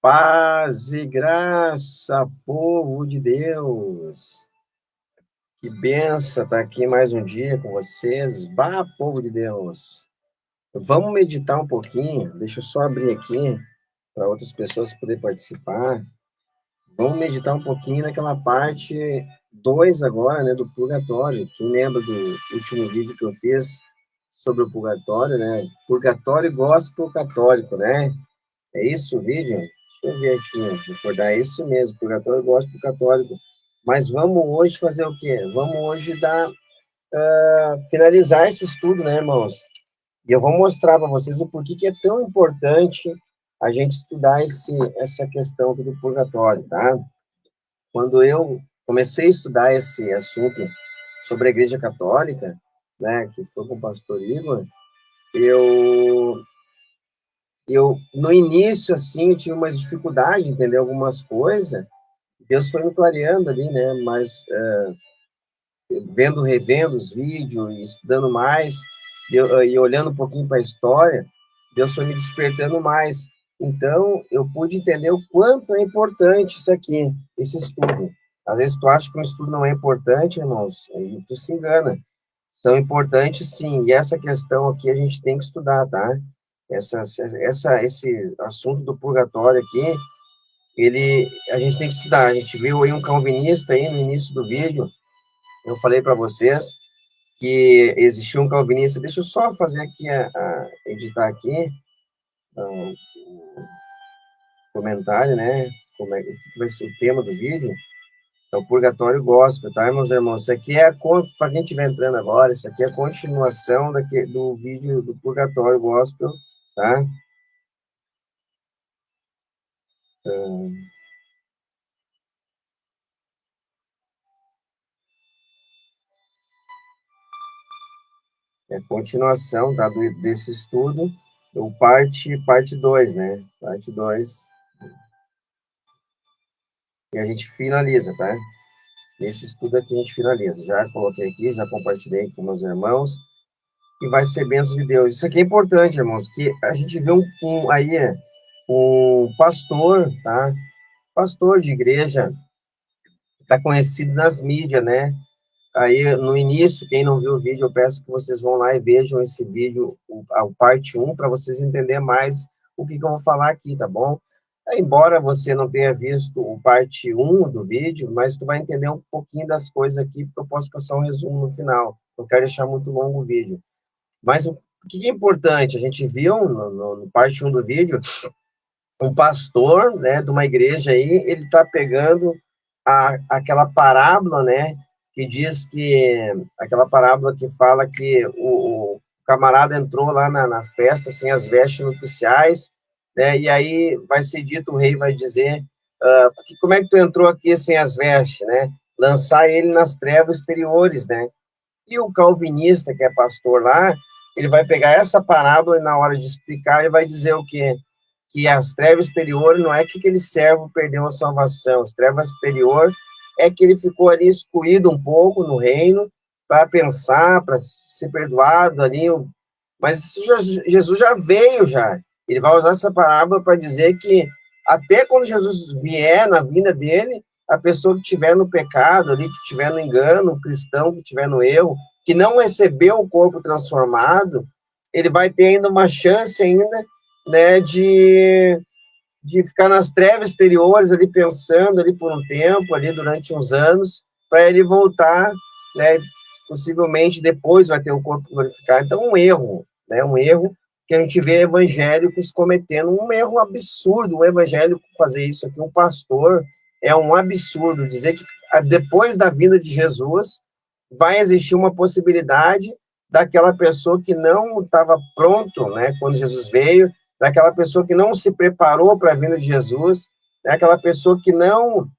Paz e graça, povo de Deus. Que benção estar aqui mais um dia com vocês. Vá, povo de Deus. Vamos meditar um pouquinho. Deixa eu só abrir aqui para outras pessoas poderem participar. Vamos meditar um pouquinho naquela parte 2 agora, né, do purgatório. Quem lembra do último vídeo que eu fiz sobre o purgatório, né? Purgatório gospel católico, né? É isso o vídeo? Deixa eu ver aqui, recordar, é isso mesmo, purgatório gospel católico. Mas vamos hoje fazer o quê? Vamos hoje finalizar esse estudo, né, irmãos? E eu vou mostrar para vocês o porquê que é tão importante a gente estudar essa questão aqui do purgatório, tá? Quando eu comecei a estudar esse assunto sobre a Igreja Católica, né, que foi com o pastor Igor, eu no início, assim, eu tive uma dificuldade de entender algumas coisas. Deus foi me clareando ali, né, mas revendo os vídeos e estudando mais, e olhando um pouquinho para a história, Deus foi me despertando mais. Então, eu pude entender o quanto é importante isso aqui, esse estudo. Às vezes tu acha que um estudo não é importante, irmãos, e tu se engana. São importantes, sim, e essa questão aqui a gente tem que estudar, tá? Esse assunto do purgatório aqui, a gente tem que estudar. A gente viu aí um calvinista aí no início do vídeo, eu falei para vocês que existia um calvinista. Deixa eu só fazer aqui, editar aqui o comentário, né? Como é que vai ser o tema do vídeo? É o purgatório gospel, tá, meus irmãos? Isso aqui é, para quem estiver entrando agora, isso aqui é a continuação do vídeo do purgatório gospel, tá? É a continuação, tá, desse estudo, o parte 2, né? Parte 2. E a gente finaliza, tá? Esse estudo aqui a gente finaliza. Já coloquei aqui, já compartilhei com meus irmãos, e vai ser bênção de Deus. Isso aqui é importante, irmãos, que a gente vê um pastor, tá? Pastor de igreja, que está conhecido nas mídias, né? Aí, no início, quem não viu o vídeo, eu peço que vocês vão lá e vejam esse vídeo, a parte 1, para vocês entenderem mais o que eu vou falar aqui, tá bom? Embora você não tenha visto o parte 1 do vídeo, mas tu vai entender um pouquinho das coisas aqui, porque eu posso passar um resumo no final. Não quero deixar muito longo o vídeo. Mas o que é importante? A gente viu no parte 1 do vídeo, um pastor, né, de uma igreja aí, ele está pegando aquela parábola, né, que diz que, aquela parábola que fala que o camarada entrou lá na festa sem as vestes nupciais, né, e aí vai ser dito, o rei vai dizer, como é que tu entrou aqui sem as vestes, né, lançar ele nas trevas exteriores, né, e o calvinista, que é pastor lá, ele vai pegar essa parábola e na hora de explicar, ele vai dizer o quê? Que as trevas exteriores não é que aquele servo perdeu a salvação, as trevas exterior é que ele ficou ali excluído um pouco no reino para pensar, para ser perdoado ali, mas Jesus já veio já. Ele vai usar essa parábola para dizer que até quando Jesus vier na vinda dele, a pessoa que estiver no pecado ali, que estiver no engano, o cristão que estiver no erro, que não recebeu o corpo transformado, ele vai ter ainda uma chance ainda, né, de ficar nas trevas exteriores ali pensando ali por um tempo, ali durante uns anos, para ele voltar, né, possivelmente depois vai ter o corpo glorificado. Então, um erro, né, um erro que a gente vê evangélicos cometendo, um erro absurdo, um evangélico fazer isso aqui, um pastor, é um absurdo dizer que depois da vinda de Jesus vai existir uma possibilidade daquela pessoa que não estava pronto, né, quando Jesus veio, daquela pessoa que não se preparou para a vinda de Jesus, né, aquela pessoa que não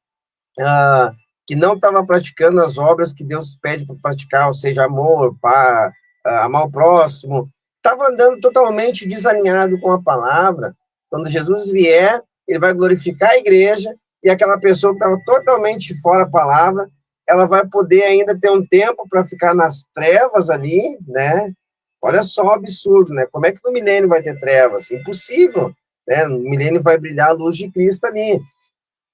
estava praticando as obras que Deus pede para praticar, ou seja, amor, para amar o próximo, estava andando totalmente desalinhado com a palavra. Quando Jesus vier, ele vai glorificar a igreja, e aquela pessoa que estava totalmente fora da palavra, ela vai poder ainda ter um tempo para ficar nas trevas ali, né? Olha só o absurdo, né? Como é que no milênio vai ter trevas? Impossível. né? No milênio vai brilhar a luz de Cristo ali.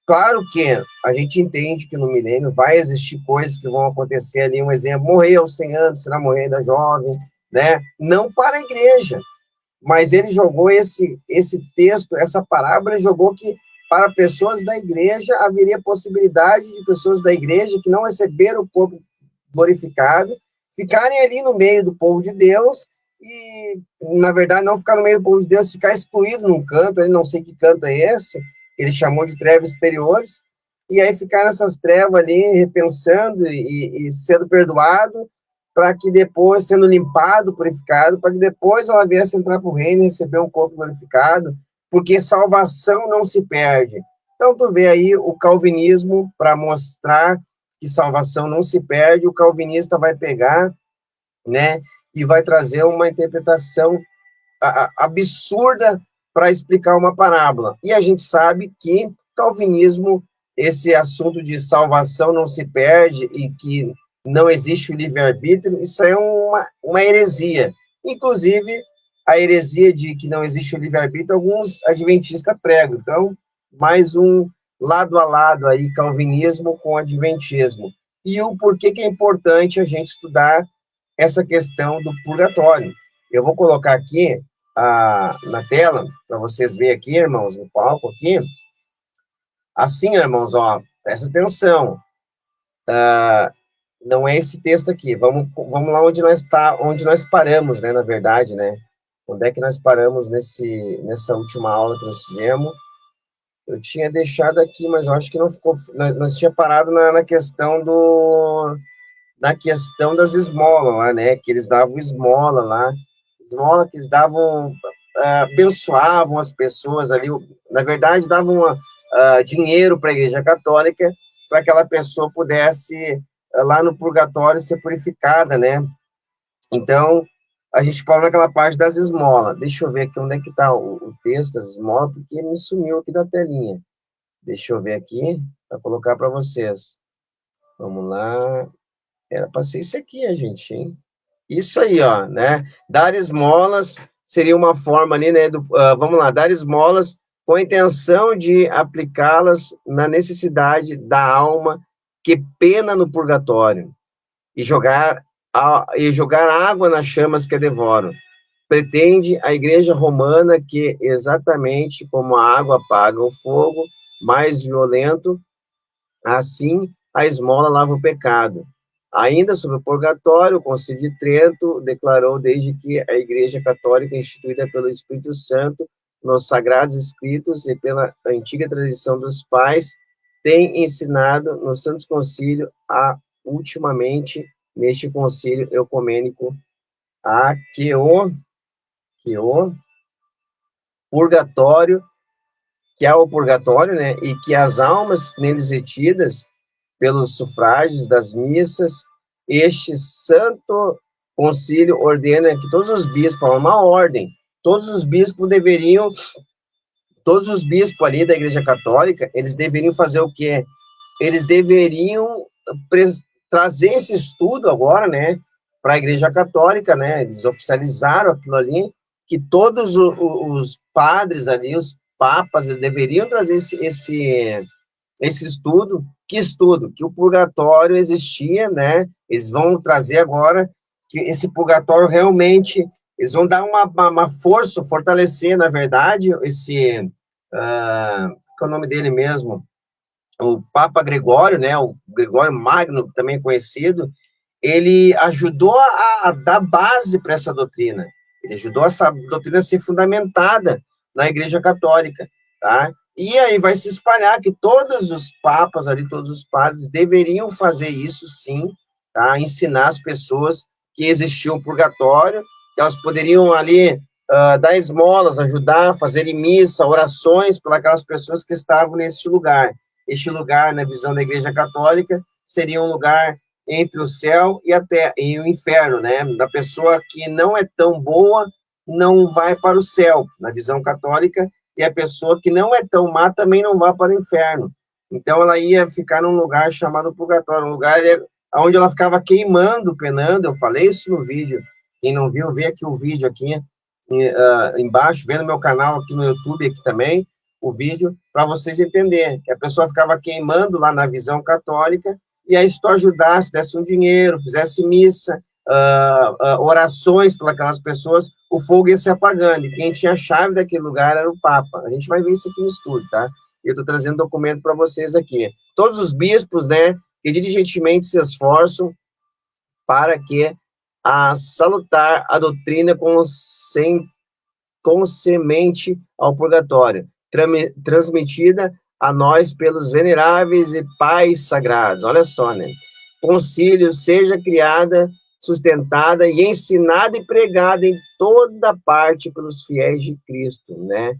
Claro que a gente entende que no milênio vai existir coisas que vão acontecer ali, um exemplo, morrer aos 100 anos, será morrer ainda jovem, né? Não para a igreja, mas ele jogou esse texto, essa parábola, ele jogou que para pessoas da igreja haveria possibilidade de pessoas da igreja que não receberam o corpo glorificado ficarem ali no meio do povo de Deus e, na verdade, não ficar no meio do povo de Deus, ficar excluído num canto, ele não sei que canto é esse, ele chamou de trevas exteriores, e aí ficar nessas trevas ali, repensando e sendo perdoado, para que depois, sendo limpado, purificado, para que depois ela viesse entrar para o reino e receber um corpo glorificado, porque salvação não se perde. Então, tu vê aí o calvinismo, para mostrar que salvação não se perde, o calvinista vai pegar, né, e vai trazer uma interpretação absurda para explicar uma parábola. E a gente sabe que calvinismo, esse assunto de salvação não se perde e que não existe o livre-arbítrio, isso é uma heresia. Inclusive, a heresia de que não existe o livre-arbítrio, alguns adventistas pregam. Então, mais um lado a lado aí, calvinismo com adventismo. E o porquê que é importante a gente estudar essa questão do purgatório. Eu vou colocar aqui na tela, para vocês verem aqui, irmãos, no palco aqui. Assim, irmãos, ó, presta atenção. Não é esse texto aqui. Vamos lá onde nós paramos, né, na verdade, né? Onde é que nós paramos nessa última aula que nós fizemos? Eu tinha deixado aqui, mas eu acho que não ficou. Nós tinha parado na questão das esmolas lá, né? Que eles davam esmola lá, esmola que eles davam, abençoavam as pessoas ali, na verdade, davam dinheiro para a Igreja Católica para que aquela pessoa pudesse, lá no purgatório, ser purificada, né? Então, a gente fala naquela parte das esmolas. Deixa eu ver aqui onde é que está o texto das esmolas, porque ele me sumiu aqui da telinha. Deixa eu ver aqui, para colocar para vocês. Vamos lá. Era para ser isso aqui, a gente, hein? Isso aí, ó, né? Dar esmolas seria uma forma ali, né? Vamos lá, dar esmolas com a intenção de aplicá-las na necessidade da alma que pena no purgatório e jogar água nas chamas que a devoram. Pretende a Igreja Romana que, exatamente como a água apaga o fogo mais violento, assim a esmola lava o pecado. Ainda sobre o purgatório, o Concílio de Trento declarou desde que a Igreja Católica, instituída pelo Espírito Santo, nos Sagrados Escritos e pela antiga tradição dos pais, tem ensinado no Santos Concílio, ultimamente, neste Concílio Ecumênico, que o purgatório, que há o purgatório, né, e que as almas neles retidas pelos sufrágios das missas, este santo concílio ordena que todos os bispos, é uma ordem, todos os bispos ali da Igreja Católica, eles deveriam fazer o quê? Eles deveriam trazer esse estudo agora, né, para a Igreja Católica, né, eles oficializaram aquilo ali, que todos os padres ali, os papas, eles deveriam trazer esse estudo, que o purgatório existia, né? Eles vão trazer agora que esse purgatório realmente, eles vão dar uma força, fortalecer, na verdade, qual é o nome dele mesmo? O Papa Gregório, né? O Gregório Magno, também conhecido, ele ajudou a dar base para essa doutrina. Ele ajudou essa doutrina a ser fundamentada na Igreja Católica, tá? E aí vai se espalhar que todos os papas ali, todos os padres deveriam fazer isso, sim, tá? Ensinar as pessoas que existia o purgatório, que elas poderiam ali dar esmolas, ajudar, fazer missa, orações para aquelas pessoas que estavam nesse lugar. Este lugar, na visão da Igreja Católica, seria um lugar entre o céu e o inferno, né? Da pessoa que não é tão boa, não vai para o céu, na visão católica, e a pessoa que não é tão má também não vai para o inferno. Então, ela ia ficar num lugar chamado purgatório, um lugar onde ela ficava queimando, penando. Eu falei isso no vídeo. Quem não viu, vê aqui o vídeo aqui. embaixo, vendo meu canal aqui no YouTube, aqui também, o vídeo, para vocês entenderem. Que a pessoa ficava queimando lá na visão católica, e aí se tu ajudasse, desse um dinheiro, fizesse missa, orações para aquelas pessoas, o fogo ia se apagando, e quem tinha a chave daquele lugar era o Papa. A gente vai ver isso aqui no estudo, tá? Eu estou trazendo documento para vocês aqui. Todos os bispos, né, que diligentemente se esforçam para que a salutar a doutrina com semente ao purgatório, transmitida a nós pelos veneráveis e pais sagrados. Olha só, né? Concílio seja criada, sustentada e ensinada e pregada em toda parte pelos fiéis de Cristo, né?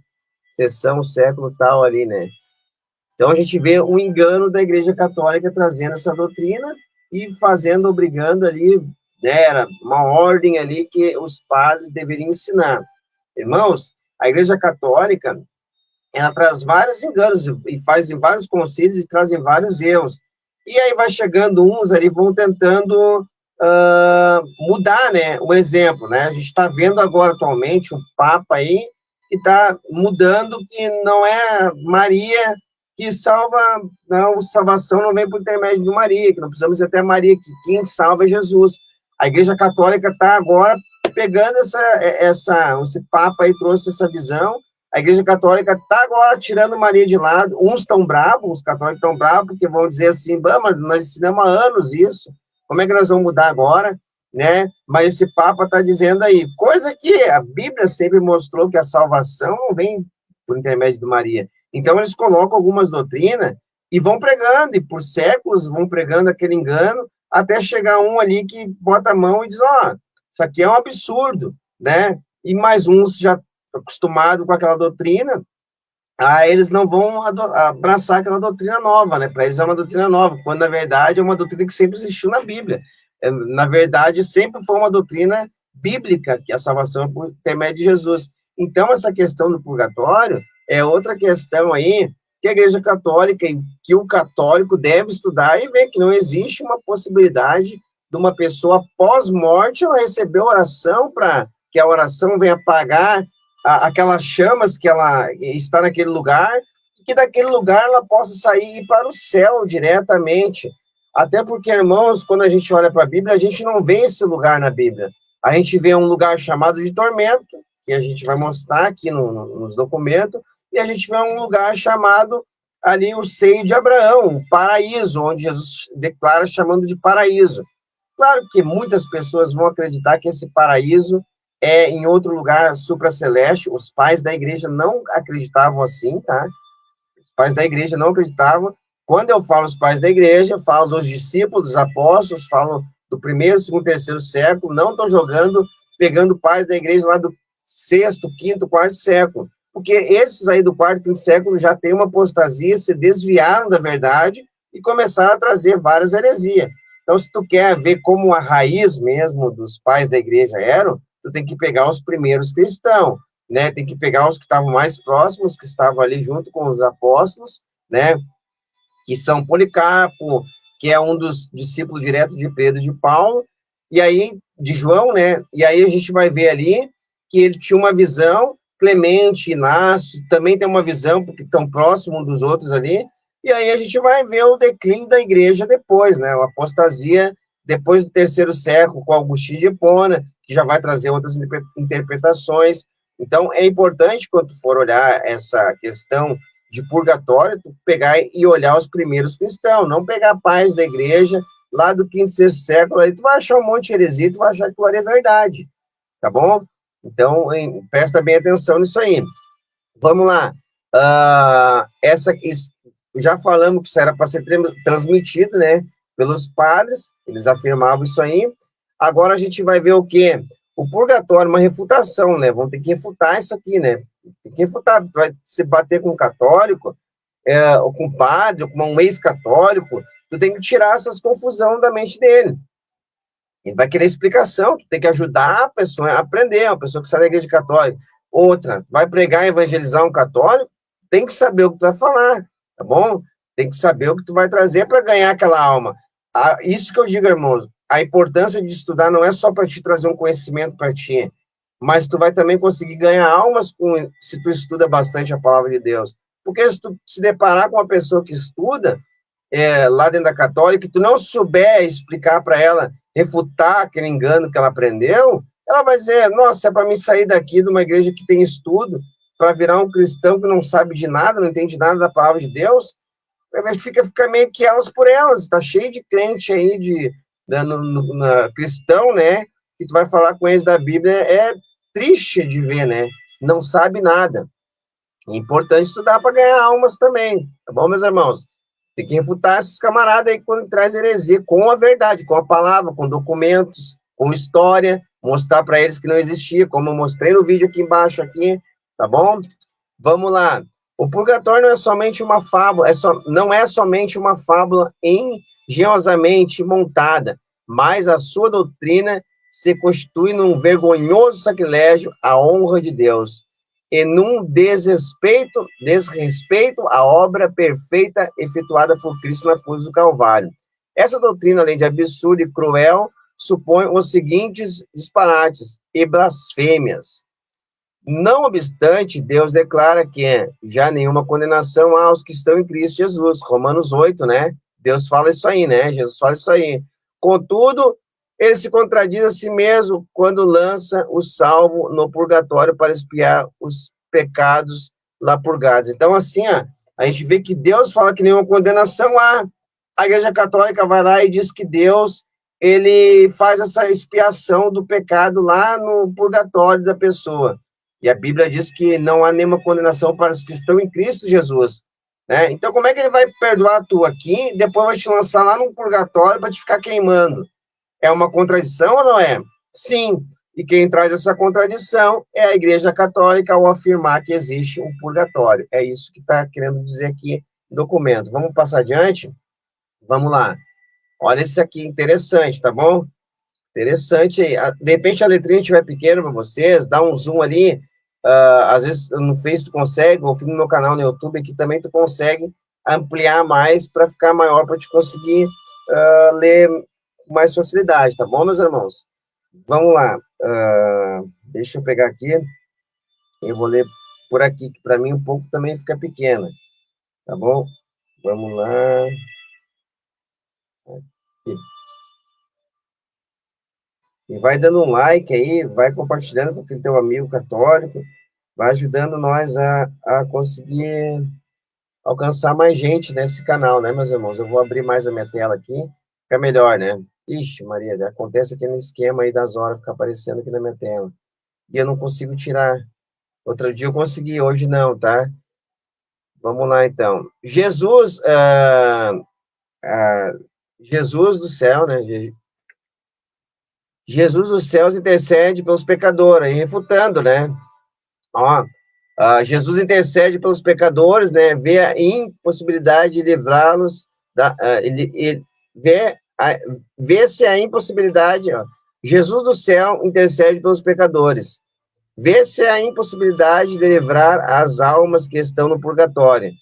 Sessão século tal ali, né? Então a gente vê o engano da Igreja Católica trazendo essa doutrina e fazendo, obrigando ali, né, era uma ordem ali que os padres deveriam ensinar. Irmãos, a Igreja Católica, ela traz vários enganos e faz em vários concílios e trazem vários erros. E aí vai chegando uns ali, vão tentando mudar, né, o exemplo, né? A gente está vendo agora, atualmente, um Papa aí que está mudando, que não é Maria que salva, não, salvação não vem por intermédio de Maria, que não precisamos ir até Maria, que quem salva é Jesus. A Igreja Católica está agora pegando esse Papa aí, trouxe essa visão. A Igreja Católica está agora tirando Maria de lado. Uns estão bravos, os católicos estão bravos, porque vão dizer assim, mas nós ensinamos há anos isso, como é que nós vamos mudar agora, né? Mas esse Papa está dizendo aí, coisa que a Bíblia sempre mostrou que a salvação não vem por intermédio de Maria. Então, eles colocam algumas doutrinas e vão pregando, e por séculos vão pregando aquele engano, até chegar um ali que bota a mão e diz, isso aqui é um absurdo, né? E mais uns já acostumados com aquela doutrina, eles não vão abraçar aquela doutrina nova, né? Para eles é uma doutrina nova, quando na verdade é uma doutrina que sempre existiu na Bíblia. Na verdade, sempre foi uma doutrina bíblica, que a salvação é por intermédio de Jesus. Então, essa questão do purgatório é outra questão aí que a Igreja Católica e que o católico deve estudar e ver que não existe uma possibilidade de uma pessoa pós-morte ela receber oração para que a oração venha pagar aquelas chamas que ela está naquele lugar, e que daquele lugar ela possa sair e ir para o céu diretamente. Até porque, irmãos, quando a gente olha para a Bíblia, a gente não vê esse lugar na Bíblia. A gente vê um lugar chamado de tormento, que a gente vai mostrar aqui nos documentos, e a gente vê um lugar chamado ali o seio de Abraão, o paraíso, onde Jesus declara chamando de paraíso. Claro que muitas pessoas vão acreditar que esse paraíso é em outro lugar supraceleste. Os pais da igreja não acreditavam assim, tá? Os pais da igreja não acreditavam. Quando eu falo os pais da igreja, eu falo dos discípulos, dos apóstolos, falo do primeiro, segundo, terceiro século. Não estou jogando, pegando pais da igreja lá do sexto, quinto, quarto século. Porque esses aí do quarto, quinto século já têm uma apostasia, se desviaram da verdade e começaram a trazer várias heresias. Então, se tu quer ver como a raiz mesmo dos pais da igreja eram, tu tem que pegar os primeiros cristãos, né? Tem que pegar os que estavam mais próximos, que estavam ali junto com os apóstolos, né? Que são Policarpo, que é um dos discípulos diretos de Pedro e de Paulo, e aí, de João, né? E aí a gente vai ver ali que ele tinha uma visão, Clemente, Inácio, também tem uma visão, porque estão próximos um dos outros ali, e aí a gente vai ver o declínio da igreja depois, né? A apostasia depois do terceiro século, com Agostinho de Hipona, que já vai trazer outras interpretações. Então, é importante, quando for olhar essa questão de purgatório, tu pegar e olhar os primeiros cristãos, não pegar pais da igreja lá do quinto, sexto século, aí tu vai achar um monte de heresia, tu vai achar que aquilo é verdade, tá bom? Então, presta bem atenção nisso aí. Vamos lá. Já falamos que isso era para ser transmitido, né, pelos padres, eles afirmavam isso aí. Agora a gente vai ver o quê? O purgatório, uma refutação, né? Vamos ter que refutar isso aqui, né? Tem que refutar. Vai se bater com um católico, ou com um padre, ou com um ex-católico, tu tem que tirar essas confusão da mente dele. Ele vai querer explicação, tu tem que ajudar a pessoa a aprender, uma pessoa que sai da igreja católica. Outra, vai pregar e evangelizar um católico, tem que saber o que tu vai falar, tá bom? Tem que saber o que tu vai trazer para ganhar aquela alma. Isso que eu digo, irmãos, a importância de estudar não é só para te trazer um conhecimento para ti, mas tu vai também conseguir ganhar almas se tu estuda bastante a palavra de Deus. Porque se tu se deparar com uma pessoa que estuda, lá dentro da católica, e tu não souber explicar para ela, refutar aquele engano que ela aprendeu, ela vai dizer, nossa, é para mim sair daqui de uma igreja que tem estudo, para virar um cristão que não sabe de nada, não entende nada da palavra de Deus, fica meio que elas por elas, está cheio de crente aí, cristão, né, que tu vai falar com eles da Bíblia, é triste de ver, né, não sabe nada. É importante estudar para ganhar almas também, tá bom, meus irmãos? Tem que refutar esses camaradas aí quando traz heresia, com a verdade, com a palavra, com documentos, com história, mostrar para eles que não existia, como eu mostrei no vídeo aqui embaixo, aqui, tá bom? Vamos lá. O purgatório não é somente uma fábula, não é somente uma fábula engenhosamente montada, mas a sua doutrina se constitui num vergonhoso sacrilégio à honra de Deus e num desrespeito à obra perfeita efetuada por Cristo na cruz do Calvário. Essa doutrina, além de absurda e cruel, supõe os seguintes disparates e blasfêmias. Não obstante, Deus declara que já nenhuma condenação há aos que estão em Cristo Jesus. Romanos 8, né? Deus fala isso aí, né? Jesus fala isso aí. Contudo, ele se contradiz a si mesmo quando lança o salvo no purgatório para expiar os pecados lá purgados. Então, assim, a gente vê que Deus fala que nenhuma condenação há. A Igreja Católica vai lá e diz que Deus, ele faz essa expiação do pecado lá no purgatório da pessoa. E a Bíblia diz que não há nenhuma condenação para os que estão em Cristo Jesus, né? Então, como é que ele vai perdoar tu aqui e depois vai te lançar lá num purgatório para te ficar queimando? É uma contradição ou não é? Sim. E quem traz essa contradição é a Igreja Católica ao afirmar que existe um purgatório. É isso que está querendo dizer aqui no documento. Vamos passar adiante? Vamos lá. Olha esse aqui, interessante, tá bom? Interessante aí. De repente a letrinha estiver pequena para vocês, dá um zoom ali. Às vezes no Face tu consegue, ou aqui no meu canal no YouTube aqui também tu consegue ampliar mais para ficar maior, para te conseguir ler com mais facilidade, tá bom, meus irmãos? Vamos lá. Deixa eu pegar aqui. Eu vou ler por aqui, que para mim um pouco também fica pequena, tá bom? Vamos lá. Aqui. E vai dando um like aí, vai compartilhando com aquele teu amigo católico, vai ajudando nós a conseguir alcançar mais gente nesse canal, né, meus irmãos? Eu vou abrir mais a minha tela aqui, fica melhor, né? Ixi, Maria, acontece aqui no esquema aí das horas, fica aparecendo aqui na minha tela. E eu não consigo tirar. Outro dia eu consegui, hoje não, tá? Vamos lá, então. Jesus do céu, né? Jesus dos céus intercede pelos pecadores, aí refutando, né? Ó, Jesus intercede pelos pecadores, né? Vê a impossibilidade de livrá-los vê-se a impossibilidade, ó. Jesus do céu intercede pelos pecadores. Vê-se a impossibilidade de livrar as almas que estão no purgatório,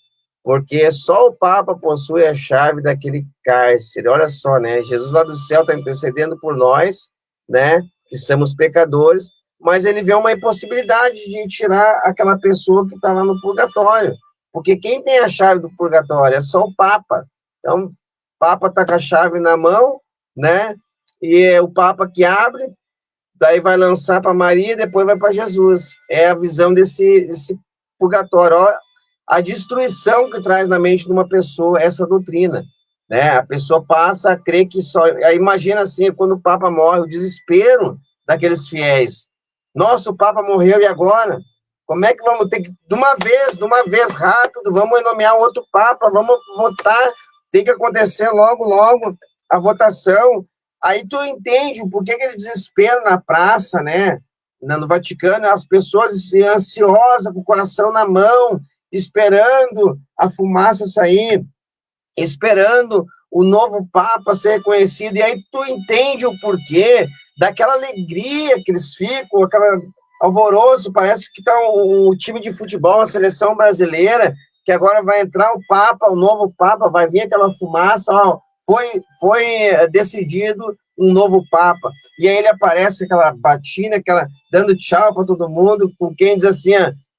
porque só o Papa possui a chave daquele cárcere. Olha só, né? Jesus lá do céu está intercedendo por nós, né? Que somos pecadores, mas ele vê uma impossibilidade de tirar aquela pessoa que está lá no purgatório, porque quem tem a chave do purgatório é só o Papa. Então, o Papa está com a chave na mão, né? E é o Papa que abre, daí vai lançar para Maria, depois vai para Jesus. É a visão desse purgatório. Ó, a destruição que traz na mente de uma pessoa essa doutrina, né? A pessoa passa a crer que só... Aí imagina assim, quando o Papa morre, o desespero daqueles fiéis. Nossa, o Papa morreu e agora? Como é que vamos ter que, de uma vez, rápido, vamos nomear outro Papa, vamos votar, tem que acontecer logo, logo a votação. Aí tu entende o porquê aquele desespero na praça, né? No Vaticano, as pessoas ansiosas, com o coração na mão, esperando a fumaça sair, esperando o novo Papa ser reconhecido, e aí tu entende o porquê daquela alegria que eles ficam, aquela alvoroço, parece que tá o time de futebol, a seleção brasileira, que agora vai entrar o Papa, o novo Papa, vai vir aquela fumaça, ó, foi decidido um novo Papa. E aí ele aparece com aquela batina, aquela, dando tchau para todo mundo, com quem diz assim,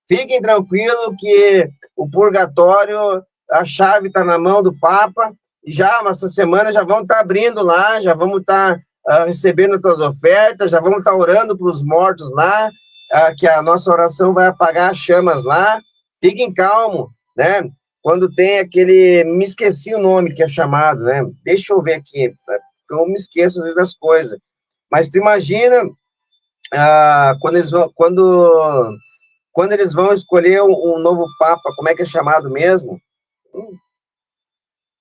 fiquem tranquilos que o purgatório, a chave está na mão do Papa, e já, essa semana já vão estar abrindo lá, já vamos estar recebendo as tuas ofertas, já vamos estar orando para os mortos lá, que a nossa oração vai apagar as chamas lá, fiquem calmos, né? Quando tem aquele, me esqueci o nome que é chamado, né? Deixa eu ver aqui, eu me esqueço às vezes das coisas, mas tu imagina quando eles vão escolher um novo Papa, como é que é chamado mesmo?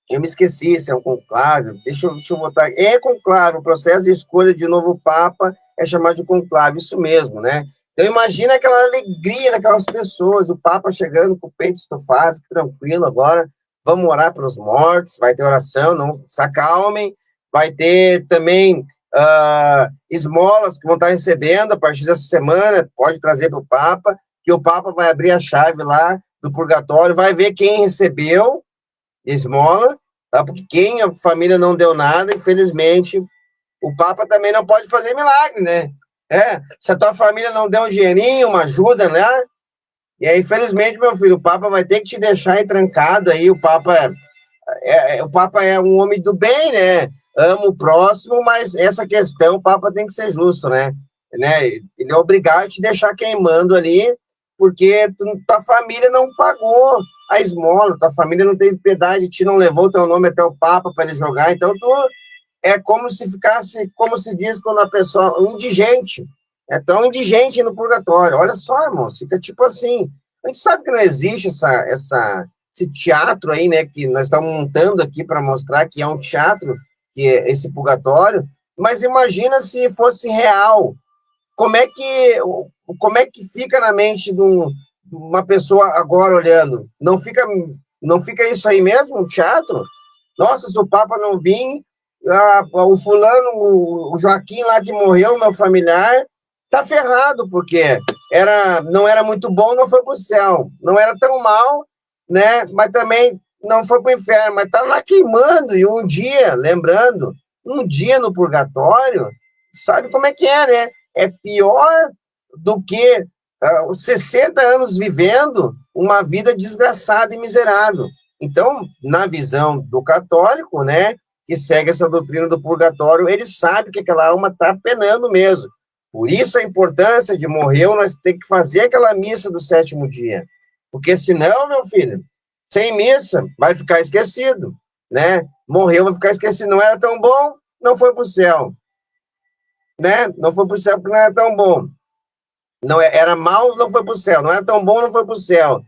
Eu me esqueci se é um conclave, deixa eu botar. É conclave, o processo de escolha de novo Papa é chamado de conclave, isso mesmo, né? Então, imagina aquela alegria daquelas pessoas, o Papa chegando com o peito estufado, tranquilo agora, vamos orar pelos mortos, vai ter oração, não se acalmem, vai ter também esmolas que vão estar recebendo a partir dessa semana, pode trazer para o Papa, que o Papa vai abrir a chave lá do purgatório, vai ver quem recebeu esmola, tá? Porque quem a família não deu nada, infelizmente, o Papa também não pode fazer milagre, né? Se a tua família não der um dinheirinho, uma ajuda, né? E aí, infelizmente, meu filho, o Papa vai ter que te deixar entrancado aí, o Papa é um homem do bem, né? Ama o próximo, mas essa questão, o Papa tem que ser justo, né? Ele é obrigado a te deixar queimando ali, porque tua família não pagou a esmola, tua família não teve piedade de ti, não levou teu nome até o Papa para ele jogar, então tu é como se ficasse, como se diz quando a pessoa, um indigente, é tão indigente no purgatório. Olha só, irmãos, fica tipo assim. A gente sabe que não existe esse teatro aí, né, que nós estamos montando aqui para mostrar que é um teatro, que é esse purgatório, mas imagina se fosse real. Como é que, como é que fica na mente de uma pessoa agora olhando? Não fica isso aí mesmo, um teatro? Nossa, se o Papa não vir, o fulano, o Joaquim lá que morreu, meu familiar, tá ferrado, porque não era muito bom, não foi pro céu. Não era tão mal, né? Mas também não foi pro inferno, mas tá lá queimando. E um dia, lembrando, um dia no purgatório, sabe como é que é, né? É pior do que 60 anos vivendo uma vida desgraçada e miserável. Então, na visão do católico, né, que segue essa doutrina do purgatório, ele sabe que aquela alma está penando mesmo. Por isso a importância de morrer, nós temos que fazer aquela missa do sétimo dia. Porque senão, meu filho, sem missa, vai ficar esquecido, né? Morreu, vai ficar esquecido. Não era tão bom, não foi para o céu, né? Não foi para o céu porque não era tão bom. Não era mal, não foi para o céu. Não era tão bom, não foi para o céu.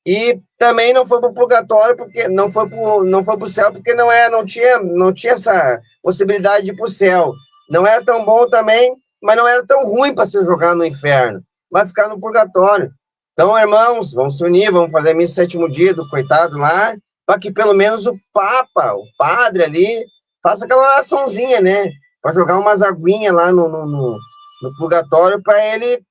E também não foi para o purgatório, porque não foi para o céu, porque não tinha essa possibilidade de ir para o céu. Não era tão bom também, mas não era tão ruim para ser jogado no inferno. Vai ficar no purgatório. Então, irmãos, vamos se unir, vamos fazer a missa sétimo dia do coitado lá, para que pelo menos o Papa, o padre ali, faça aquela oraçãozinha, né? Para jogar umas aguinhas lá no purgatório, para ele,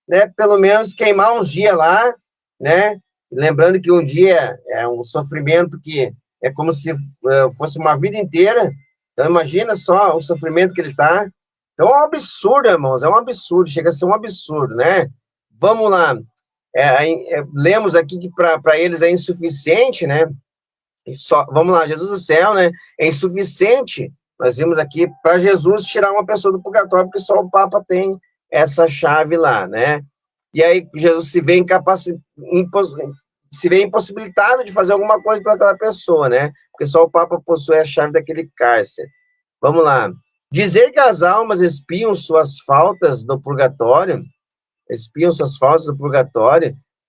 né, pelo menos queimar uns dias lá, né? Lembrando que um dia é um sofrimento que é como se fosse uma vida inteira. Então, imagina só o sofrimento que ele está. Então, é um absurdo, irmãos, é um absurdo, chega a ser um absurdo, né? Vamos lá. Lemos aqui que para eles é insuficiente, né? Vamos lá, Jesus do céu, né? É insuficiente. Nós vimos aqui para Jesus tirar uma pessoa do purgatório, porque só o Papa tem essa chave lá, né? E aí Jesus se vê impossibilitado de fazer alguma coisa com aquela pessoa, né? Porque só o Papa possui a chave daquele cárcere. Vamos lá. Dizer que as almas espiam suas faltas do purgatório,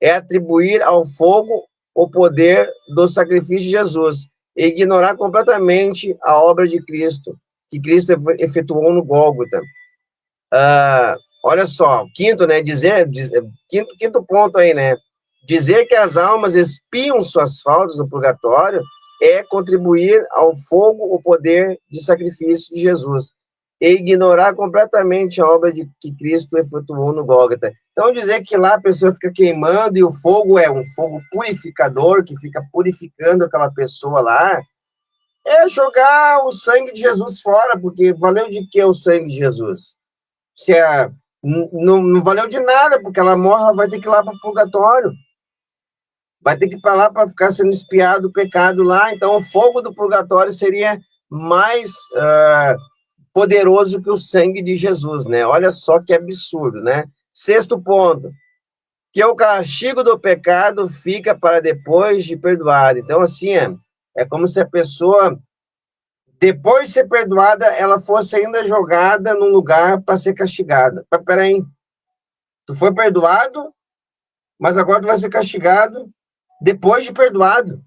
é atribuir ao fogo o poder do sacrifício de Jesus e ignorar completamente a obra de Cristo, que Cristo efetuou no Gólgota. Olha só, quinto, né, quinto ponto aí, né, dizer que as almas espiam suas faltas no purgatório é contribuir ao fogo o poder de sacrifício de Jesus e ignorar completamente a obra que Cristo efetuou no Gólgota. Então, dizer que lá a pessoa fica queimando e o fogo é um fogo purificador, que fica purificando aquela pessoa lá, É jogar o sangue de Jesus fora, porque valeu de que o sangue de Jesus? Se é, não valeu de nada, porque ela morra, vai ter que ir lá para o purgatório. Vai ter que ir para lá para ficar sendo espiado o pecado lá. Então, o fogo do purgatório seria mais poderoso que o sangue de Jesus, né? Olha só que absurdo, né? Sexto ponto, que o castigo do pecado fica para depois de perdoado. Então, assim, é como se a pessoa, depois de ser perdoada, ela fosse ainda jogada num lugar para ser castigada. Mas peraí, tu foi perdoado, mas agora tu vai ser castigado depois de perdoado.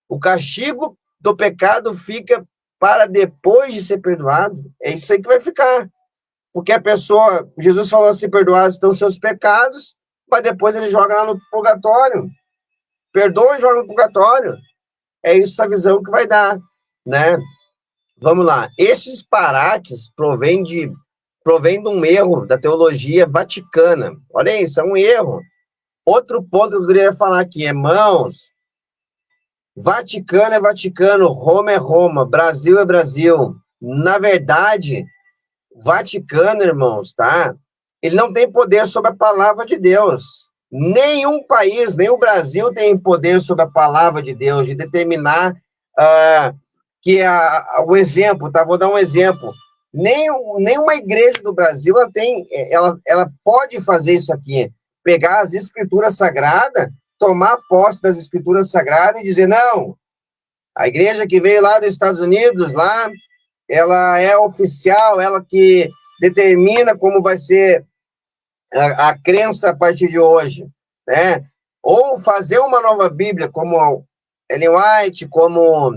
O castigo do pecado fica para depois de ser perdoado. É isso aí que vai ficar. Porque a pessoa, Jesus falou assim, perdoados estão seus pecados, mas depois ele joga lá no purgatório. Perdoa e joga no purgatório. É isso a visão que vai dar, né? Vamos lá. Esses disparates provém de um erro da teologia vaticana. Olha isso, é um erro. Outro ponto que eu queria falar aqui, irmãos, Vaticano é Vaticano, Roma é Roma, Brasil é Brasil. Na verdade, Vaticano, irmãos, tá? Ele não tem poder sobre a palavra de Deus. Nenhum país, nem o Brasil tem poder sobre a palavra de Deus, de determinar que o exemplo, tá? Vou dar um exemplo. Nenhuma igreja do Brasil ela pode fazer isso aqui. Pegar as escrituras sagradas, tomar posse das escrituras sagradas e dizer, não, a igreja que veio lá dos Estados Unidos, lá, ela é oficial, ela que determina como vai ser a crença a partir de hoje, né? Ou fazer uma nova Bíblia, como Ellen White, como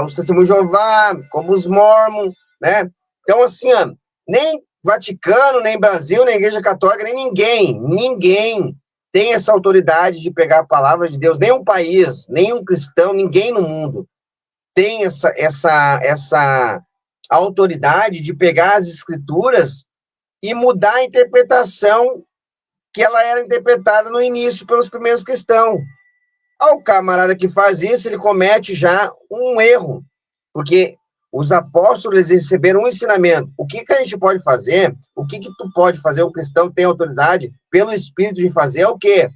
os Testemunhos de Jeová, como os Mormons, né? Então, assim, nem Vaticano, nem Brasil, nem Igreja Católica, nem ninguém tem essa autoridade de pegar a palavra de Deus, nenhum país, nenhum cristão, ninguém no mundo tem essa autoridade de pegar as escrituras e mudar a interpretação que ela era interpretada no início pelos primeiros cristãos. Ao camarada que faz isso, ele comete já um erro, porque os apóstolos receberam um ensinamento. O que a gente pode fazer? O que tu pode fazer? O cristão tem autoridade pelo Espírito de fazer é o quê?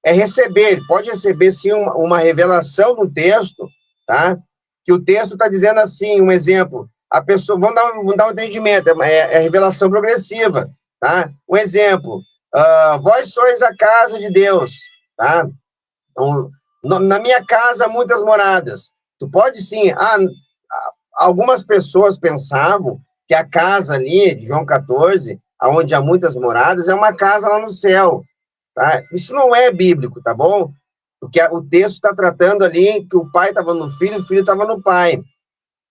É receber. Ele pode receber, sim, uma revelação no texto, tá? Que o texto está dizendo assim, um exemplo. A pessoa, vamos dar um entendimento, é revelação progressiva, tá? Um exemplo. Vós sois a casa de Deus, tá? Então, na minha casa, muitas moradas. Tu pode sim. Algumas pessoas pensavam que a casa ali, de João 14, onde há muitas moradas, é uma casa lá no céu. Tá? Isso não é bíblico, tá bom? Porque o texto está tratando ali que o pai estava no filho e o filho estava no pai.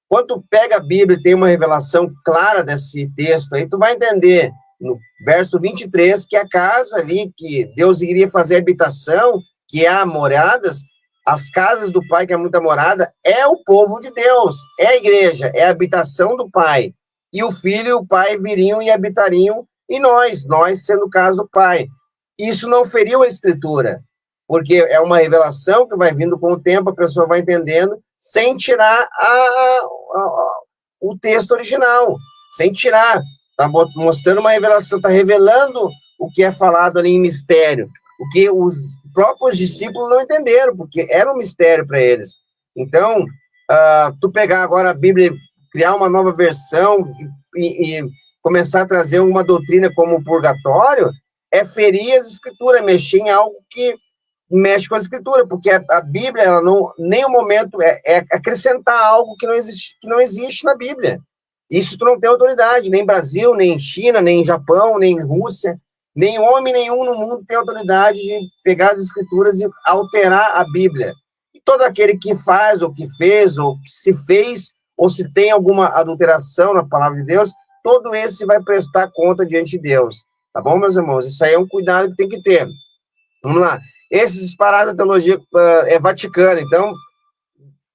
Quando tu pega a Bíblia e tem uma revelação clara desse texto aí, tu vai entender no verso 23 que a casa ali que Deus iria fazer habitação, que há moradas, as casas do Pai, que é muita morada, é o povo de Deus, é a igreja, é a habitação do Pai. E o Filho e o Pai viriam e habitariam em nós sendo o caso do Pai. Isso não feriu a Escritura, porque é uma revelação que vai vindo com o tempo, a pessoa vai entendendo, sem tirar o texto original, sem tirar. Está mostrando uma revelação, está revelando o que é falado ali em mistério, o que os próprios discípulos não entenderam, porque era um mistério para eles. Então, tu pegar agora a Bíblia, criar uma nova versão e começar a trazer uma doutrina como o purgatório, é ferir as escrituras, mexer em algo que mexe com a escritura, porque a Bíblia, ela não, nenhum momento é acrescentar algo que não existe na Bíblia. Isso tu não tem autoridade, nem Brasil, nem China, nem Japão, nem Rússia, nem homem nenhum no mundo tem autoridade de pegar as escrituras e alterar a Bíblia. E todo aquele que faz, ou que fez, ou que se fez, ou se tem alguma adulteração na palavra de Deus, todo esse vai prestar conta diante de Deus. Tá bom, meus irmãos? Isso aí é um cuidado que tem que ter. Vamos lá. Esses disparados da teologia é Vaticano. Então,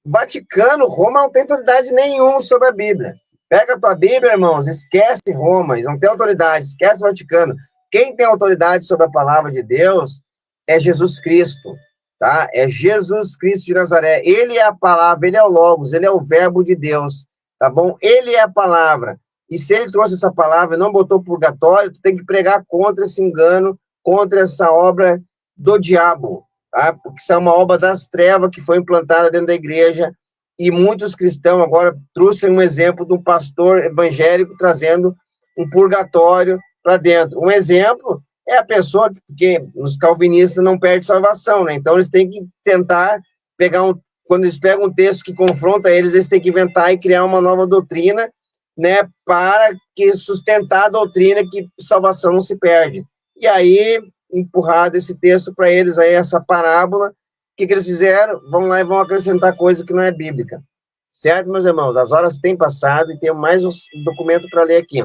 Vaticano, Roma não tem autoridade nenhuma sobre a Bíblia. Pega a tua Bíblia, irmãos, esquece Roma, não tem autoridade, esquece o Vaticano. Quem tem autoridade sobre a palavra de Deus é Jesus Cristo, tá? É Jesus Cristo de Nazaré. Ele é a palavra, ele é o Logos, ele é o verbo de Deus, tá bom? Ele é a palavra. E se ele trouxe essa palavra e não botou purgatório, tu tem que pregar contra esse engano, contra essa obra do diabo, tá? Porque isso é uma obra das trevas que foi implantada dentro da igreja, e muitos cristãos agora trouxeram um exemplo de um pastor evangélico trazendo um purgatório para dentro. Um exemplo é a pessoa, porque os calvinistas não perdem salvação, né? Então eles têm que tentar pegar quando eles pegam um texto que confronta eles, eles têm que inventar e criar uma nova doutrina, né, para que sustentar a doutrina que salvação não se perde. E aí, empurrado esse texto para eles, aí essa parábola, o que eles fizeram? Vão lá e vão acrescentar coisa que não é bíblica. Certo, meus irmãos? As horas têm passado e tem mais um documento para ler aqui.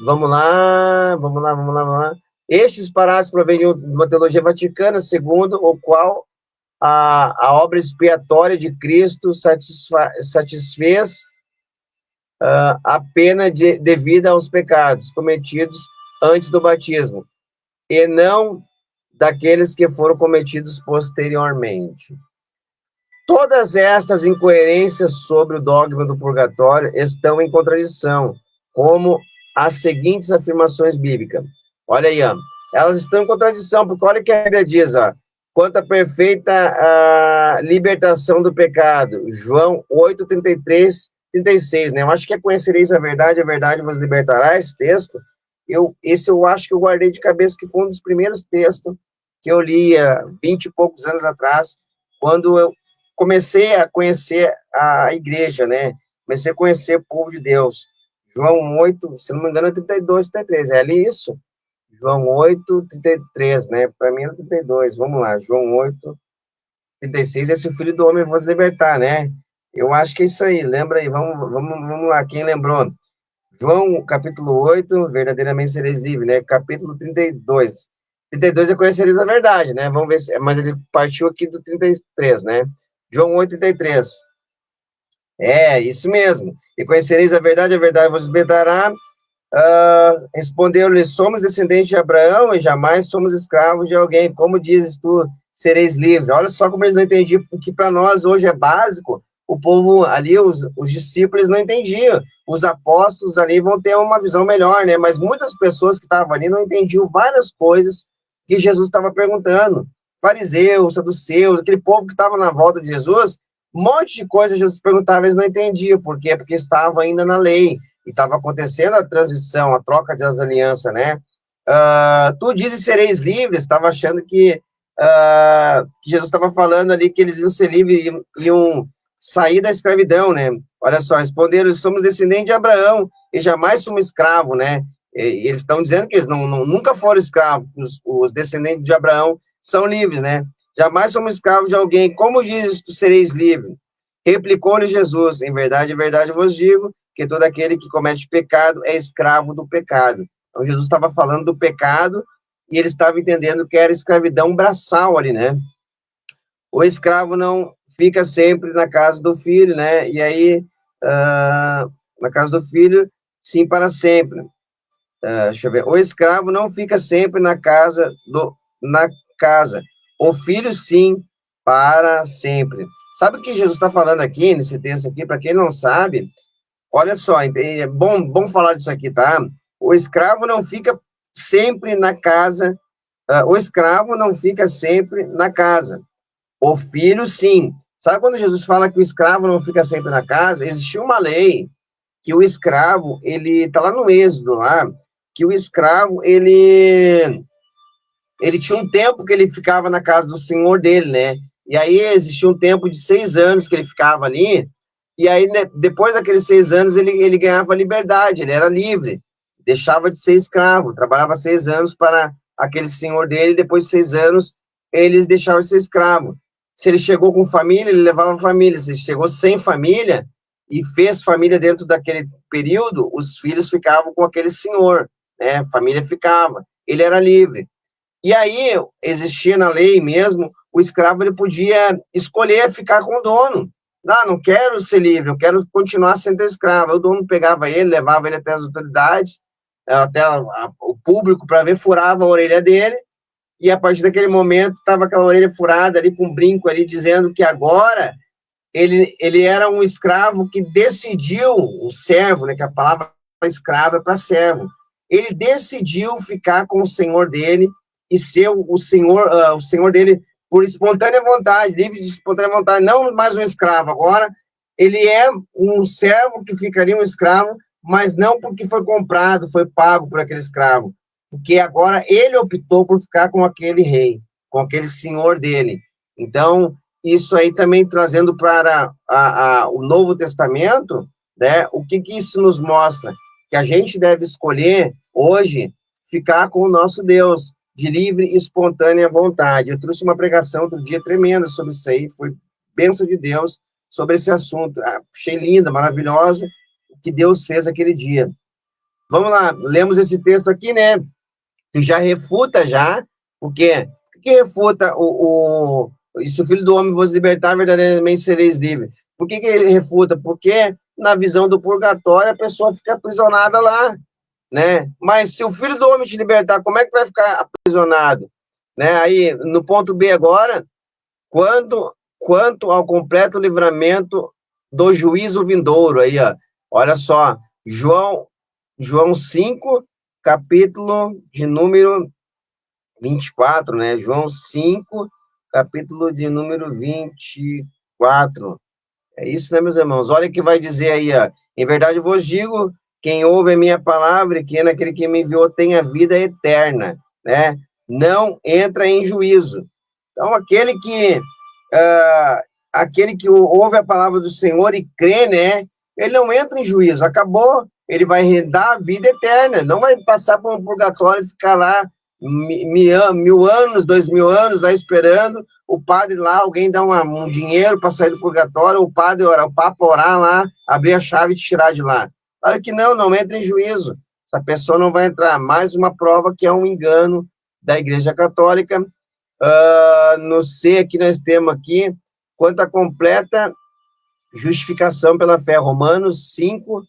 Vamos lá, vamos lá, vamos lá, vamos lá. Estes parágrafos provêm de uma teologia vaticana, segundo o qual a obra expiatória de Cristo satisfez a pena devida aos pecados cometidos antes do batismo, e não daqueles que foram cometidos posteriormente. Todas estas incoerências sobre o dogma do purgatório estão em contradição, como as seguintes afirmações bíblicas. Olha aí, ó. Elas estão em contradição, porque olha o que a Bíblia diz, ó. Quanto à perfeita libertação do pecado, João 8, 33, 36, né? Eu acho que é conhecereis a verdade vos libertará, esse texto. Esse eu acho que eu guardei de cabeça, que foi um dos primeiros textos que eu li há 20 e poucos anos atrás, quando eu comecei a conhecer a igreja, né? Comecei a conhecer o povo de Deus. João 8, se não me engano, é 32, 33. É ali isso? João 8, 33, né? Para mim é 32. Vamos lá. João 8, 36. Esse filho do homem vai se libertar, né? Eu acho que é isso aí. Lembra aí. Vamos lá. Quem lembrou? João, capítulo 8, verdadeiramente sereis livres, né? Capítulo 32. 32 é conhecereis a verdade, né? Vamos ver se. Mas ele partiu aqui do 33, né? João 8, 33. É, isso mesmo. E conhecereis a verdade vos libertará. Respondeu-lhe: somos descendentes de Abraão e jamais somos escravos de alguém. Como dizes tu, sereis livres? Olha só como eles não entendiam, porque para nós hoje é básico. O povo ali, os discípulos não entendiam. Os apóstolos ali vão ter uma visão melhor, né? Mas muitas pessoas que estavam ali não entendiam várias coisas que Jesus estava perguntando. Fariseus, saduceus, aquele povo que estava na volta de Jesus, um monte de coisa Jesus perguntava, eles não entendiam. Por quê? Porque estavam ainda na lei. E estava acontecendo a transição, a troca das alianças, né? Tu dizes sereis livres, estava achando que Jesus estava falando ali que eles iam ser livres, iam sair da escravidão, né? Olha só, responderam: somos descendentes de Abraão e jamais somos escravos, né? E eles estão dizendo que eles nunca foram escravos, os descendentes de Abraão são livres, né? Jamais somos escravos de alguém. Como dizes tu sereis livre? Replicou-lhe Jesus: em verdade vos digo que todo aquele que comete pecado é escravo do pecado. Então, Jesus estava falando do pecado e ele estava entendendo que era escravidão braçal ali, né? O escravo não fica sempre na casa do filho, né? E aí, na casa do filho, sim, para sempre. Deixa eu ver. O escravo não fica sempre na casa. O filho, sim, para sempre. Sabe o que Jesus está falando aqui, nesse texto aqui? Para quem não sabe, olha só, é bom falar disso aqui, tá? O escravo não fica sempre na casa, o escravo não fica sempre na casa. O filho, sim. Sabe quando Jesus fala que o escravo não fica sempre na casa? Existiu uma lei que o escravo, ele tá lá no Êxodo, lá, que o escravo, ele tinha um tempo que ele ficava na casa do senhor dele, né? E aí existia um tempo de 6 anos que ele ficava ali, e aí, né, depois daqueles 6 anos, ele ganhava liberdade, ele era livre, deixava de ser escravo, trabalhava 6 anos para aquele senhor dele, e depois de 6 anos, eles deixavam de ser escravo. Se ele chegou com família, ele levava a família. Se ele chegou sem família e fez família dentro daquele período, os filhos ficavam com aquele senhor, né? A família ficava. Ele era livre. E aí, existia na lei mesmo, o escravo ele podia escolher ficar com o dono. Não quero ser livre, eu quero continuar sendo escravo. Aí o dono pegava ele, levava ele até as autoridades, até o público para ver, furava a orelha dele, e a partir daquele momento estava aquela orelha furada ali, com um brinco ali, dizendo que agora ele era um escravo que decidiu, um servo, né, que a palavra escravo é para servo, ele decidiu ficar com o senhor dele e ser o senhor dele por espontânea vontade, livre de espontânea vontade, não mais um escravo. Agora, ele é um servo que ficaria um escravo, mas não porque foi comprado, foi pago por aquele escravo, porque agora ele optou por ficar com aquele rei, com aquele senhor dele. Então, isso aí também trazendo para o Novo Testamento, né, o que isso nos mostra? Que a gente deve escolher, hoje, ficar com o nosso Deus, de livre e espontânea vontade. Eu trouxe uma pregação outro dia tremenda sobre isso aí, foi bênção de Deus sobre esse assunto. Achei linda, maravilhosa, o que Deus fez aquele dia. Vamos lá, lemos esse texto aqui, né, que já refuta já, porque o que refuta e se o Filho do Homem vos libertar, verdadeiramente sereis livres. Por que ele refuta? Porque na visão do purgatório a pessoa fica aprisionada lá, né? Mas se o Filho do Homem te libertar, como é que vai ficar aprisionado? Né? Aí, no ponto B agora, quanto ao completo livramento do juízo vindouro, aí, ó, olha só, João 5, capítulo de número 24, né? João 5, capítulo de número 24. É isso, né, meus irmãos? Olha o que vai dizer aí, ó. Em verdade eu vos digo, quem ouve a minha palavra e quem é naquele que me enviou tem a vida eterna, né? Não entra em juízo. Então, aquele que ouve a palavra do Senhor e crê, né? Ele não entra em juízo, acabou. Ele vai dar a vida eterna, não vai passar por um purgatório e ficar lá 1.000 anos, 2.000 anos, lá esperando o padre lá, alguém dá um dinheiro para sair do purgatório, o padre orar, o papa orar lá, abrir a chave e tirar de lá. Claro que não entra em juízo. Essa pessoa não vai entrar. Mais uma prova que é um engano da Igreja Católica. No C aqui nós temos aqui, quanto à completa justificação pela fé, Romanos 5,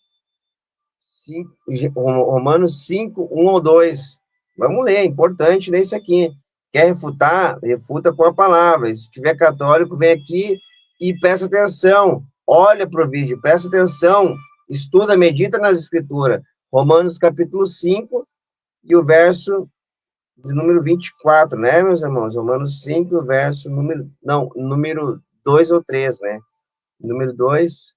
Romanos 5, 1 ou 2. Vamos ler, é importante ler isso aqui. Quer refutar? Refuta com a palavra. Se tiver católico, vem aqui e presta atenção. Olha para o vídeo, presta atenção. Estuda, medita nas escrituras. Romanos capítulo 5 e o verso de número 24, né, meus irmãos? Romanos 5, verso número 2 ou 3, né? Número 2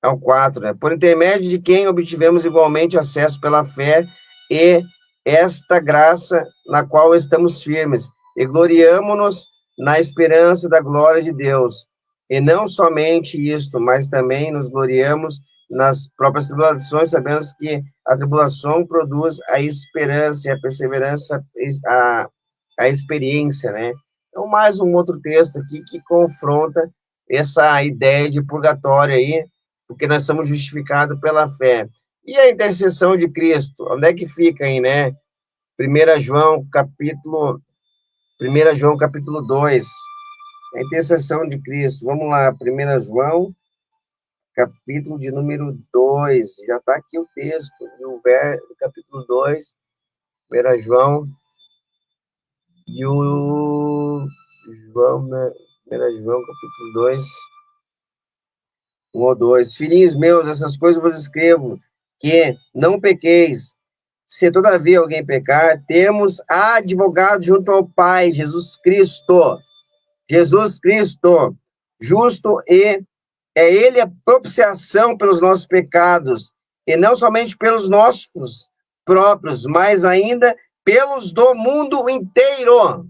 ao 4, né? Por intermédio de quem obtivemos igualmente acesso pela fé e esta graça na qual estamos firmes, e gloriamo-nos na esperança da glória de Deus. E não somente isto, mas também nos gloriamos nas próprias tribulações, sabemos que a tribulação produz a esperança e a perseverança, a experiência, né? Então, mais um outro texto aqui que confronta essa ideia de purgatório aí, porque nós somos justificados pela fé. E a intercessão de Cristo, onde é que fica aí, né? 1 João capítulo 2, a intercessão de Cristo. Vamos lá, 1 João, capítulo de número 2, já está aqui o texto, o capítulo 2, 1 João, e o João, né? 1 João, capítulo 2, 1 ou 2. Filhinhos meus, essas coisas eu vos escrevo, que não pequeis. Se todavia alguém pecar, temos advogado junto ao Pai, Jesus Cristo. Jesus Cristo, justo, e é Ele a propiciação pelos nossos pecados, e não somente pelos nossos próprios, mas ainda pelos do mundo inteiro.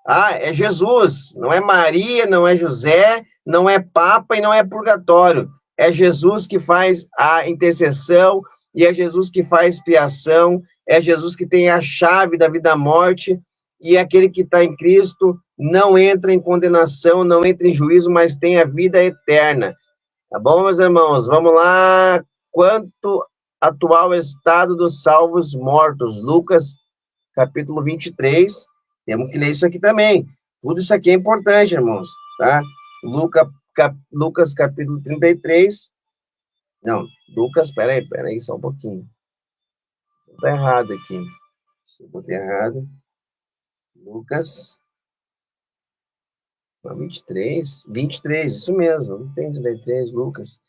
É Jesus, não é Maria, não é José, não é Papa e não é purgatório. É Jesus que faz a intercessão, e é Jesus que faz expiação, é Jesus que tem a chave da vida e da morte, e aquele que está em Cristo não entra em condenação, não entra em juízo, mas tem a vida eterna. Tá bom, meus irmãos? Vamos lá. Quanto atual estado dos salvos mortos? Lucas, capítulo 23. Temos que ler isso aqui também. Tudo isso aqui é importante, irmãos, tá? Lucas capítulo 33. Não, Lucas, peraí, só um pouquinho. Está errado aqui. Se eu botei errado. Lucas 23, isso mesmo, não tem 33, Lucas,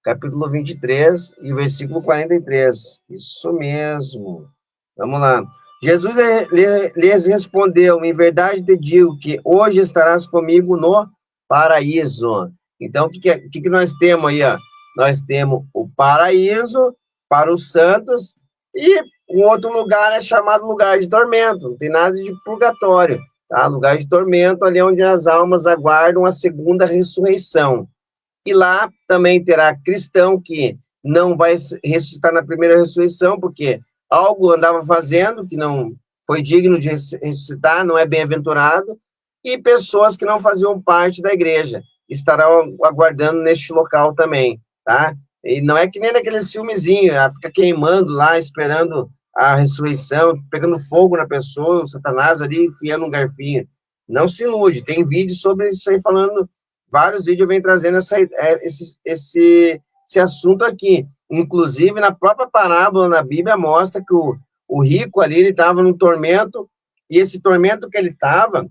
capítulo 23 e versículo 43, isso mesmo. Vamos lá. Jesus lhes respondeu: em verdade te digo que hoje estarás comigo no paraíso. Então, o que nós temos aí? Ó? Nós temos o paraíso para os santos e um outro lugar é chamado lugar de tormento. Não tem nada de purgatório. Tá? Lugar de tormento, ali onde as almas aguardam a segunda ressurreição. E lá também terá cristão que não vai ressuscitar na primeira ressurreição, porque algo andava fazendo que não foi digno de ressuscitar, não é bem-aventurado, e pessoas que não faziam parte da igreja estarão aguardando neste local também, tá? E não é que nem naqueles filmezinhos, fica queimando lá, esperando a ressurreição, pegando fogo na pessoa, o Satanás ali enfiando um garfinho. Não se ilude, tem vídeo sobre isso aí falando, vários vídeos vêm trazendo esse assunto aqui. Inclusive, na própria parábola na Bíblia, mostra que o rico ali, ele estava num tormento, e esse tormento que ele estava,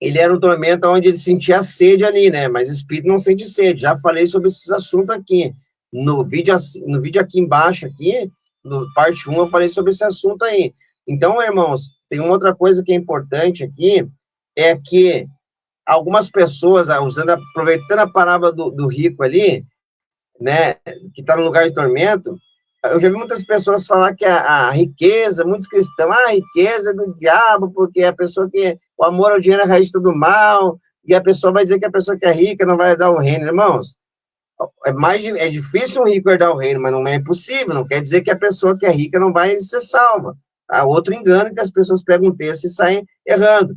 ele era um tormento onde ele sentia sede ali, né? Mas o espírito não sente sede. Já falei sobre esses assuntos aqui. No vídeo aqui embaixo, aqui, no parte 1, eu falei sobre esse assunto aí. Então, irmãos, tem uma outra coisa que é importante aqui, é que algumas pessoas, aproveitando a parábola do rico ali, né, que está no lugar de tormento, eu já vi muitas pessoas falar que a riqueza, muitos cristãos, a riqueza é do diabo, porque a pessoa que, o amor ao dinheiro é a raiz de todo mal, e a pessoa vai dizer que a pessoa que é rica não vai dar o reino. Irmãos, é difícil um rico herdar o reino, mas não é impossível, não quer dizer que a pessoa que é rica não vai ser salva. Há outro engano que as pessoas pegam um texto e saem errando.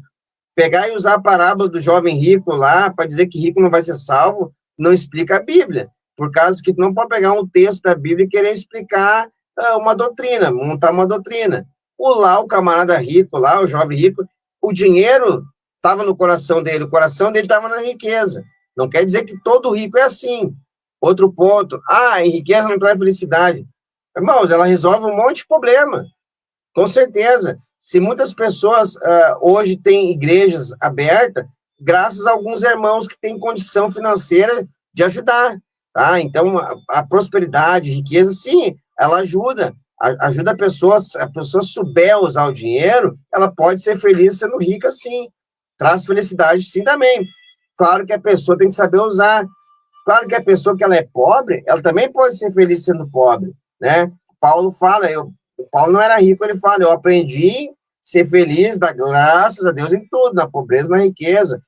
Pegar e usar a parábola do jovem rico lá para dizer que rico não vai ser salvo, não explica a Bíblia. Por causa que tu não pode pegar um texto da Bíblia e querer explicar uma doutrina, montar uma doutrina. O camarada rico lá, o jovem rico, o dinheiro estava no coração dele, o coração dele estava na riqueza. Não quer dizer que todo rico é assim. Outro ponto, em riqueza não traz felicidade. Irmãos, ela resolve um monte de problema. Com certeza. Se muitas pessoas hoje têm igrejas abertas, graças a alguns irmãos que têm condição financeira de ajudar, tá? Então, a prosperidade, a riqueza, sim, ela ajuda a pessoa souber usar o dinheiro, ela pode ser feliz sendo rica, sim. Traz felicidade, sim, também. Claro que a pessoa tem que saber usar. Claro que a pessoa que ela é pobre, ela também pode ser feliz sendo pobre, né? Paulo fala, o Paulo não era rico, ele fala, eu aprendi a ser feliz, dar graças a Deus em tudo, na pobreza, na riqueza,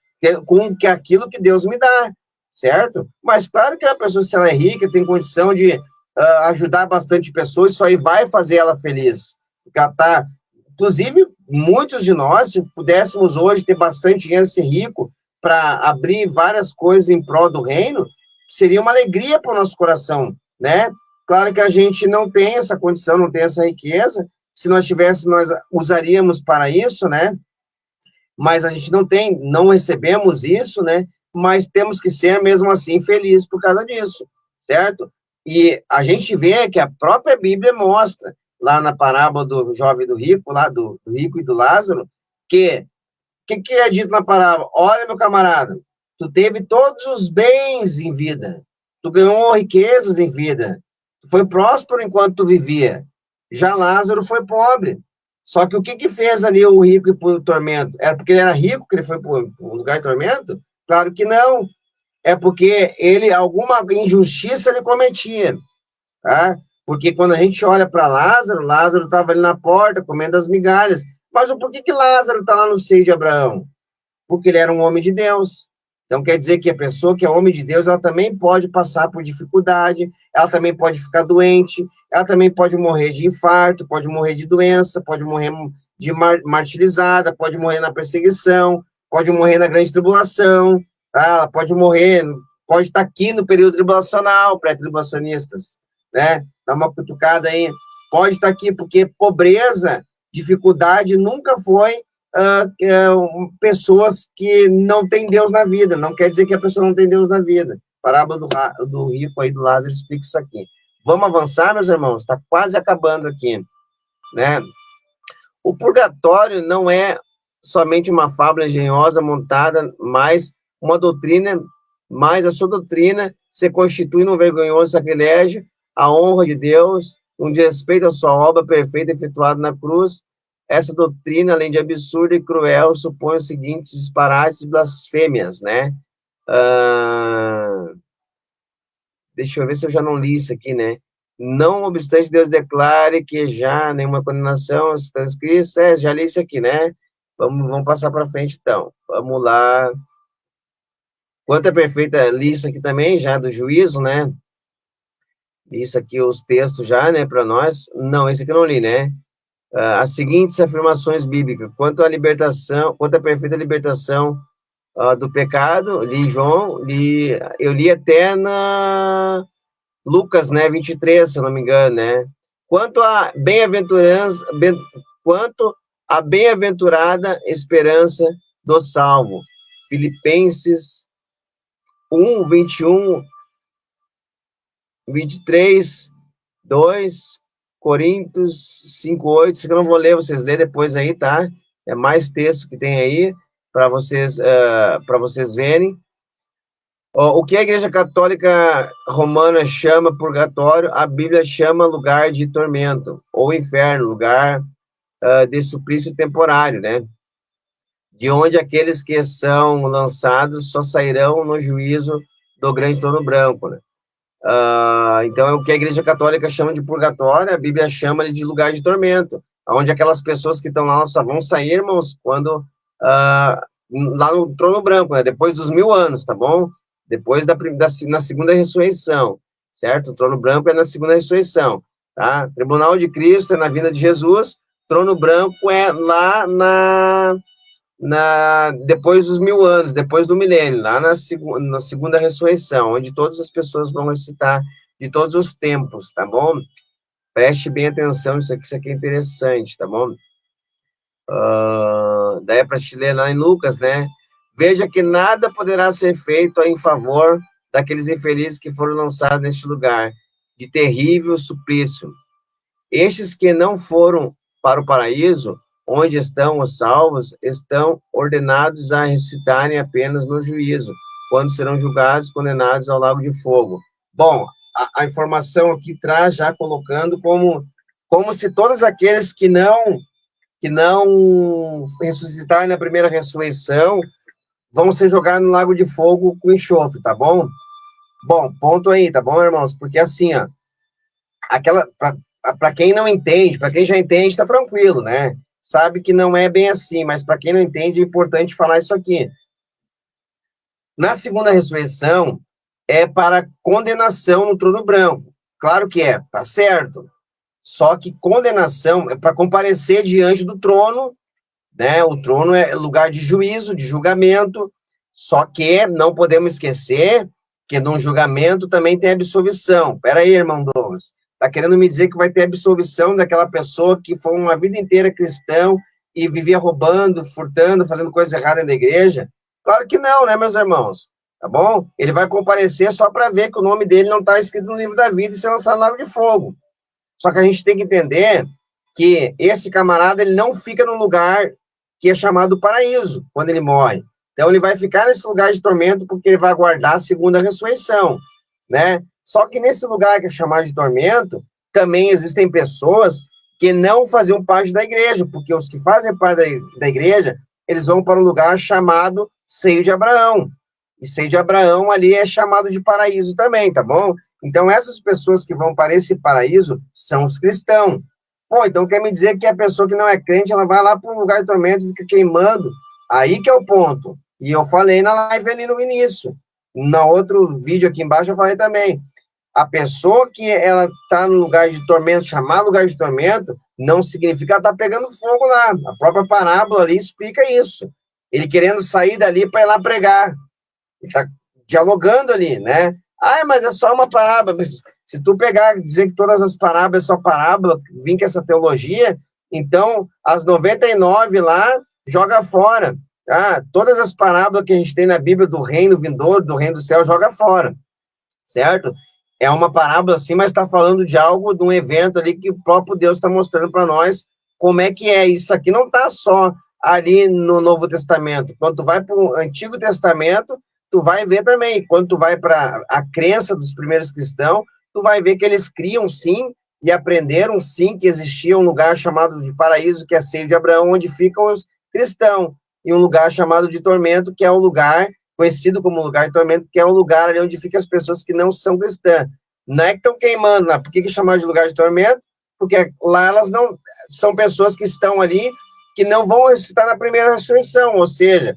com que aquilo que Deus me dá, certo? Mas claro que a pessoa, se ela é rica, tem condição de ajudar bastante pessoas, isso aí vai fazer ela feliz. Porque ela tá, inclusive, muitos de nós, se pudéssemos hoje ter bastante dinheiro, ser rico, para abrir várias coisas em prol do reino, seria uma alegria para o nosso coração, né? Claro que a gente não tem essa condição, não tem essa riqueza. Se nós tivéssemos, nós usaríamos para isso, né? Mas a gente não tem, não recebemos isso, né? Mas temos que ser, mesmo assim, felizes por causa disso, certo? E a gente vê que a própria Bíblia mostra, lá na parábola do jovem e do rico, lá do rico e do Lázaro, que que é dito na parábola? Olha, meu camarada, tu teve todos os bens em vida, tu ganhou riquezas em vida, tu foi próspero enquanto tu vivia. Já Lázaro foi pobre. Só que o que fez ali o rico ir para o tormento? Era porque ele era rico que ele foi para um lugar de tormento? Claro que não. É porque alguma injustiça ele cometia, tá? Porque quando a gente olha para Lázaro, Lázaro estava ali na porta comendo as migalhas. Mas por que Lázaro está lá no seio de Abraão? Porque ele era um homem de Deus. Então, quer dizer que a pessoa que é homem de Deus, ela também pode passar por dificuldade, ela também pode ficar doente, ela também pode morrer de infarto, pode morrer de doença, pode morrer de martirizada, pode morrer na perseguição, pode morrer na grande tribulação, tá? Ela pode estar aqui no período tribulacional, pré-tribulacionistas, né? Dá uma cutucada aí. Pode estar aqui, porque pobreza, dificuldade nunca foi pessoas que não têm Deus na vida. Não quer dizer que a pessoa não tem Deus na vida. Parábola do rico aí, do Lázaro, explica isso aqui. Vamos avançar, meus irmãos? Está quase acabando aqui, né? O purgatório não é somente uma fábula engenhosa montada, mas uma doutrina, mas a sua doutrina se constitui num vergonhoso sacrilégio à honra de Deus, um desrespeito à sua obra perfeita efetuada na cruz. Essa doutrina, além de absurda e cruel, supõe os seguintes disparates e blasfêmias, né? Deixa eu ver se eu já não li isso aqui, né? Não obstante Deus declare que já nenhuma condenação está escrito, já li isso aqui, né? Vamos passar para frente, então. Vamos lá. Quanto é perfeita, li isso aqui também, já do juízo, né? Li isso aqui, os textos já, né, para nós. Não, esse aqui eu não li, né? As seguintes afirmações bíblicas. Quanto à libertação, quanto à perfeita libertação do pecado, li João, eu li até na Lucas, né, 23, se eu não me engano, né? Quanto à bem-aventurança, quanto à bem-aventurada esperança do salvo. Filipenses 1, 21, 23, 2, Coríntios 5, 8. Isso que eu não vou ler, vocês lêem depois aí, tá? É mais texto que tem aí para vocês verem. O que a Igreja Católica Romana chama purgatório, a Bíblia chama lugar de tormento, ou inferno, lugar de suplício temporário, né? De onde aqueles que são lançados só sairão no juízo do grande trono branco, né? Então, é o que a Igreja Católica chama de purgatório, a Bíblia chama de lugar de tormento, onde aquelas pessoas que estão lá só vão sair, irmãos, quando lá no trono branco, né? Depois dos 1000 anos, tá bom? Depois na segunda ressurreição, certo? O trono branco é na segunda ressurreição, tá? Tribunal de Cristo é na vinda de Jesus, trono branco é lá depois dos 1000 anos, depois do milênio, lá na segunda ressurreição, onde todas as pessoas vão ressuscitar de todos os tempos, tá bom? Preste bem atenção, isso aqui é interessante, tá bom? Daí é para te ler lá em Lucas, né? Veja que nada poderá ser feito em favor daqueles infelizes que foram lançados neste lugar de terrível suplício. Estes que não foram para o paraíso, onde estão os salvos, estão ordenados a ressuscitarem apenas no juízo, quando serão julgados, condenados ao lago de fogo. Bom, a informação aqui traz já colocando como se todos aqueles que não ressuscitarem na primeira ressurreição vão ser jogados no lago de fogo com enxofre, tá bom? Bom, ponto aí, tá bom, irmãos? Porque assim, ó, para quem não entende, para quem já entende, tá tranquilo, né? Sabe que não é bem assim, mas para quem não entende, é importante falar isso aqui. Na segunda ressurreição, é para condenação no trono branco. Claro que é, tá certo. Só que condenação é para comparecer diante do trono, né? O trono é lugar de juízo, de julgamento. Só que não podemos esquecer que num julgamento também tem absolvição. Pera aí, irmão Douglas. Está querendo me dizer que vai ter absolvição daquela pessoa que foi uma vida inteira cristão e vivia roubando, furtando, fazendo coisa errada na igreja? Claro que não, né, meus irmãos? Tá bom? Ele vai comparecer só para ver que o nome dele não está escrito no livro da vida e ser lançado no lago de fogo. Só que a gente tem que entender que esse camarada ele não fica no lugar que é chamado paraíso quando ele morre. Então ele vai ficar nesse lugar de tormento porque ele vai aguardar a segunda ressurreição, né? Só que nesse lugar que é chamado de tormento, também existem pessoas que não faziam parte da igreja, porque os que fazem parte da igreja, eles vão para um lugar chamado Seio de Abraão. E Seio de Abraão ali é chamado de paraíso também, tá bom? Então essas pessoas que vão para esse paraíso são os cristãos. Pô, então quer me dizer que a pessoa que não é crente, ela vai lá para um lugar de tormento e fica queimando? Aí que é o ponto. E eu falei na live ali no início. No outro vídeo aqui embaixo eu falei também. A pessoa que ela está no lugar de tormento, chamar lugar de tormento, não significa que ela está pegando fogo lá. A própria parábola ali explica isso. Ele querendo sair dali para ir lá pregar. Ele está dialogando ali, né? Ah, mas é só uma parábola. Se tu pegar e dizer que todas as parábolas é só parábola, vir com essa teologia, então as 99 lá, joga fora. Ah, todas as parábolas que a gente tem na Bíblia do reino vindouro, do reino do céu, joga fora. Certo? É uma parábola assim, mas está falando de algo, de um evento ali que o próprio Deus está mostrando para nós como é que é. Isso aqui não está só ali no Novo Testamento. Quando tu vai para o Antigo Testamento, tu vai ver também. Quando tu vai para a crença dos primeiros cristãos, tu vai ver que eles criam, sim, e aprenderam, sim, que existia um lugar chamado de paraíso, que é a seio de Abraão, onde ficam os cristãos, e um lugar chamado de tormento, que é um lugar conhecido como lugar de tormento, que é um lugar ali onde ficam as pessoas que não são cristãs. Não é que estão queimando lá. Por que chamar de lugar de tormento? Porque lá elas não... São pessoas que estão ali que não vão ressuscitar na primeira ressurreição, ou seja,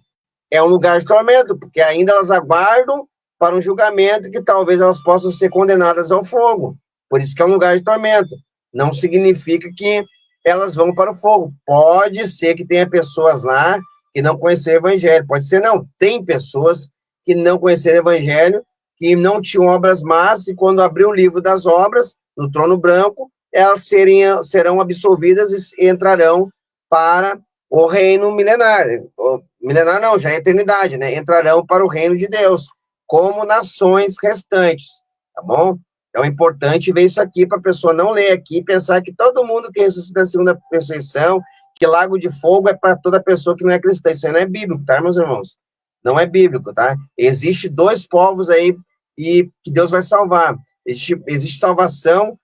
é um lugar de tormento, porque ainda elas aguardam para um julgamento que talvez elas possam ser condenadas ao fogo. Por isso que é um lugar de tormento. Não significa que elas vão para o fogo. Pode ser que tenha pessoas lá que não conheceram o evangelho. Pode ser não. Tem pessoas que não conheceram o evangelho, que não tinham obras más, e quando abrir o livro das obras, no trono branco, elas serão absolvidas e entrarão para o reino milenar. Milenar não, já é eternidade, né? Entrarão para o reino de Deus, como nações restantes, tá bom? Então é importante ver isso aqui para a pessoa não ler aqui e pensar que todo mundo que ressuscita na segunda ressurreição, que lago de fogo é para toda pessoa que não é cristã. Isso aí não é bíblico, tá, meus irmãos? Não é bíblico, tá? Existe dois povos aí e que Deus vai salvar. Existe salvação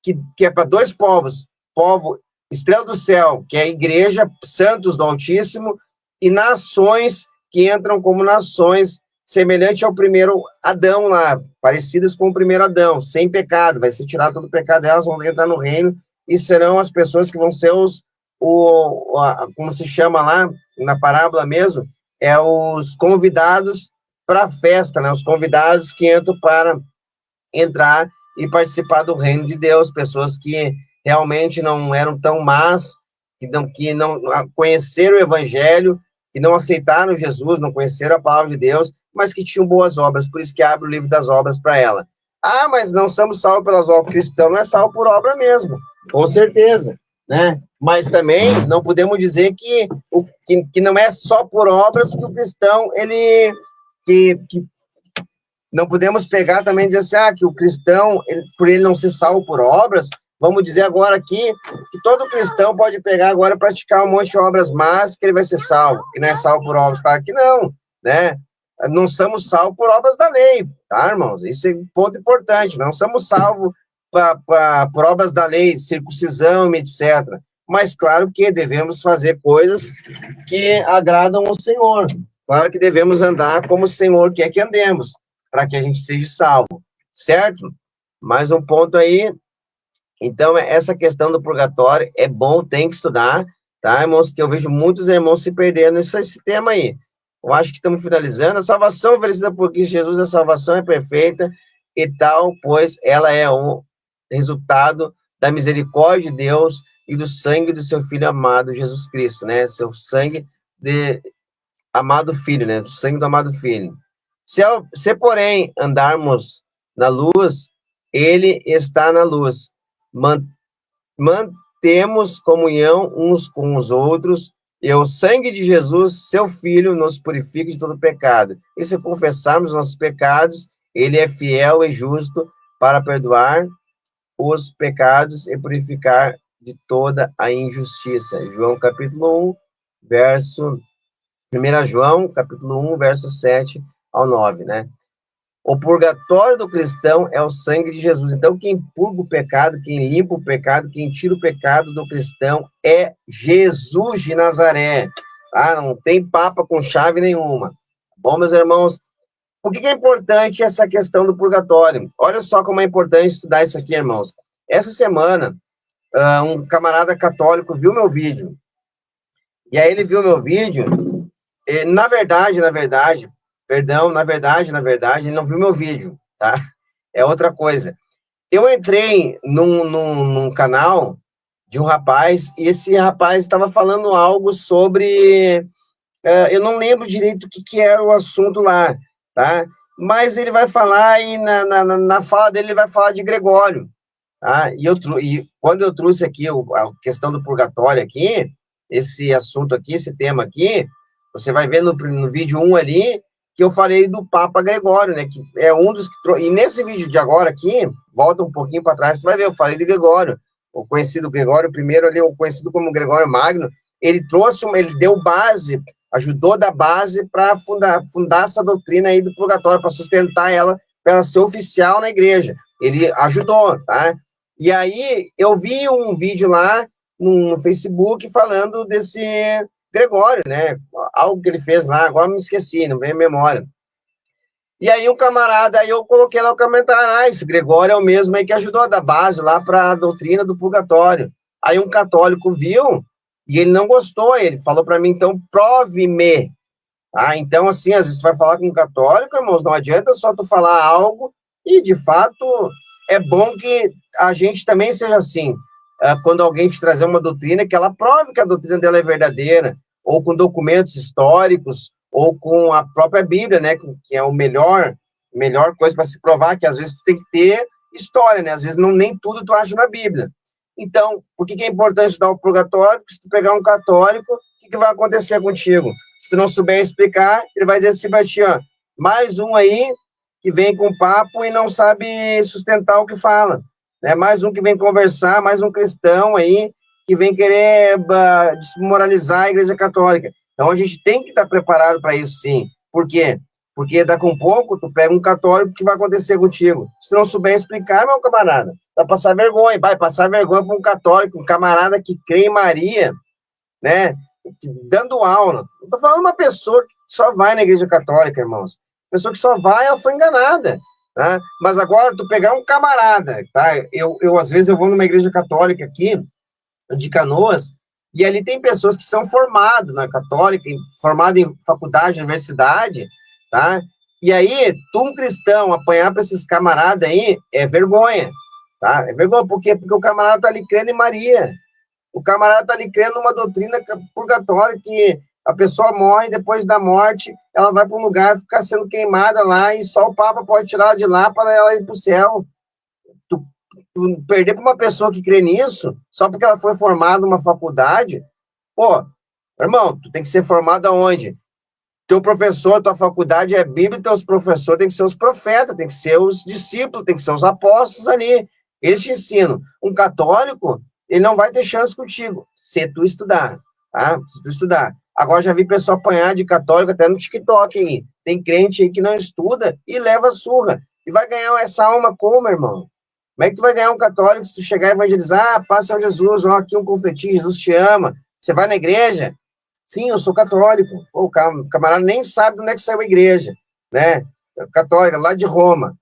que é para dois povos. Povo estrela do céu, que é a igreja, santos do Altíssimo, e nações que entram como nações semelhante ao primeiro Adão lá, parecidas com o primeiro Adão, sem pecado, vai ser tirado todo o pecado delas, vão entrar no reino, e serão as pessoas que vão ser como se chama lá, na parábola mesmo, é os convidados para a festa, né, os convidados que entram para entrar e participar do reino de Deus, pessoas que realmente não eram tão más, que não conheceram o evangelho, que não aceitaram Jesus, não conheceram a palavra de Deus, mas que tinham boas obras, por isso que abre o livro das obras para ela. Ah, mas não somos salvos pelas obras. Cristão não é salvo por obra mesmo, com certeza, né? Mas também não podemos dizer que não é só por obras que o cristão, que não podemos pegar também e dizer assim, que o cristão, por ele não ser salvo por obras, vamos dizer agora aqui que todo cristão pode pegar agora e praticar um monte de obras más, que ele vai ser salvo, que não é salvo por obras, tá? Que não, né? Não somos salvos por obras da lei, tá, irmãos? Isso é um ponto importante, não somos salvos por obras da lei, circuncisão, etc. Mas claro que devemos fazer coisas que agradam ao Senhor. Claro que devemos andar como o Senhor quer que andemos, para que a gente seja salvo, certo? Mais um ponto aí. Então, essa questão do purgatório é bom, tem que estudar, tá, irmãos? Que eu vejo muitos irmãos se perdendo nesse tema aí. Eu acho que estamos finalizando. A salvação oferecida por Cristo Jesus, a salvação é perfeita e tal, pois ela é um resultado da misericórdia de Deus e do sangue do seu Filho amado, Jesus Cristo, né? Seu sangue de amado Filho, né? Do sangue do amado Filho. Se, porém, andarmos na luz, ele está na luz. Mantemos comunhão uns com os outros, e o sangue de Jesus, seu Filho, nos purifica de todo pecado. E se confessarmos nossos pecados, ele é fiel e justo para perdoar os pecados e purificar de toda a injustiça. João capítulo 1, verso 1 João, capítulo 1, verso 7 ao 9, né? O purgatório do cristão é o sangue de Jesus. Então, quem purga o pecado, quem limpa o pecado, quem tira o pecado do cristão é Jesus de Nazaré. Tá? Não tem papa com chave nenhuma. Bom, meus irmãos, por que é importante essa questão do purgatório? Olha só como é importante estudar isso aqui, irmãos. Essa semana, um camarada católico viu meu vídeo. E aí ele viu meu vídeo. Na verdade, ele não viu meu vídeo, tá? É outra coisa. Eu entrei num canal de um rapaz, e esse rapaz estava falando algo sobre... eu não lembro direito o que era o assunto lá, tá? Mas ele vai falar, e na fala dele, ele vai falar de Gregório, tá? E quando eu trouxe aqui a questão do purgatório aqui, esse assunto aqui, esse tema aqui, você vai ver no vídeo 1 ali, que eu falei do Papa Gregório, né, que é um dos que... E nesse vídeo de agora aqui, volta um pouquinho para trás, você vai ver, eu falei de Gregório, o conhecido Gregório I, ali, o conhecido como Gregório Magno, ele trouxe, ele deu base, ajudou a dar base para fundar essa doutrina aí do purgatório, para sustentar ela, para ela ser oficial na igreja. Ele ajudou, tá? E aí, eu vi um vídeo lá no Facebook falando desse Gregório, né? Algo que ele fez lá, agora me esqueci, não vem a memória. E aí um camarada, aí eu coloquei lá o comentário, esse Gregório é o mesmo aí que ajudou a dar base lá para a doutrina do purgatório. Aí um católico viu e ele não gostou, ele falou para mim, então, prove-me. Ah, então, assim, às vezes tu vai falar com um católico, irmãos, não adianta só tu falar algo e, de fato, é bom que a gente também seja assim. Quando alguém te trazer uma doutrina, que ela prove que a doutrina dela é verdadeira, ou com documentos históricos, ou com a própria Bíblia, né, que é o melhor coisa para se provar, que às vezes tu tem que ter história, né, às vezes nem tudo tu acha na Bíblia. Então, por que é importante estudar o purgatório? Se tu pegar um católico, o que vai acontecer contigo? Se tu não souber explicar, ele vai dizer assim para ti, ó, mais um aí que vem com papo e não sabe sustentar o que fala, né? Mais um que vem conversar, mais um cristão aí que vem querer desmoralizar a Igreja Católica. Então a gente tem que estar preparado para isso, sim. Por quê? Porque daqui a um pouco tu pega um católico, o que vai acontecer contigo? Se tu não souber explicar, meu camarada, vai passar vergonha para um católico, um camarada que crê em Maria, né? Dando aula. Não tô falando uma pessoa que só vai na igreja católica, irmãos. Pessoa que só vai, ela foi enganada. Tá? Mas agora, tu pegar um camarada, tá? Eu às vezes, eu vou numa igreja católica aqui, de Canoas, e ali tem pessoas que são formadas na católica, formadas em faculdade, universidade, tá? E aí, tu, um cristão, apanhar para esses camaradas aí, é vergonha, tá? É vergonha, por quê? Porque o camarada tá ali crendo em Maria. O camarada tá ali crendo numa doutrina purgatória que a pessoa morre, depois da morte, ela vai para um lugar, ficar sendo queimada lá, e só o Papa pode tirar ela de lá para ela ir para o céu. Tu perder para uma pessoa que crê nisso, só porque ela foi formada numa faculdade, pô, irmão, tu tem que ser formado aonde? Teu professor, tua faculdade é Bíblia, teus professores tem que ser os profetas, tem que ser os discípulos, tem que ser os apóstolos ali. Eles te ensinam. Um católico, ele não vai ter chance contigo, se tu estudar, tá? Se tu estudar. Agora já vi pessoal apanhar de católico até no TikTok aí. Tem crente aí que não estuda e leva surra. E vai ganhar essa alma como, irmão? Como é que tu vai ganhar um católico se tu chegar e evangelizar? Ah, passa ao Jesus, ó, aqui um confetinho, Jesus te ama. Você vai na igreja? Sim, eu sou católico. Pô, o camarada nem sabe de onde é que saiu a igreja, né? Católica, lá de Roma.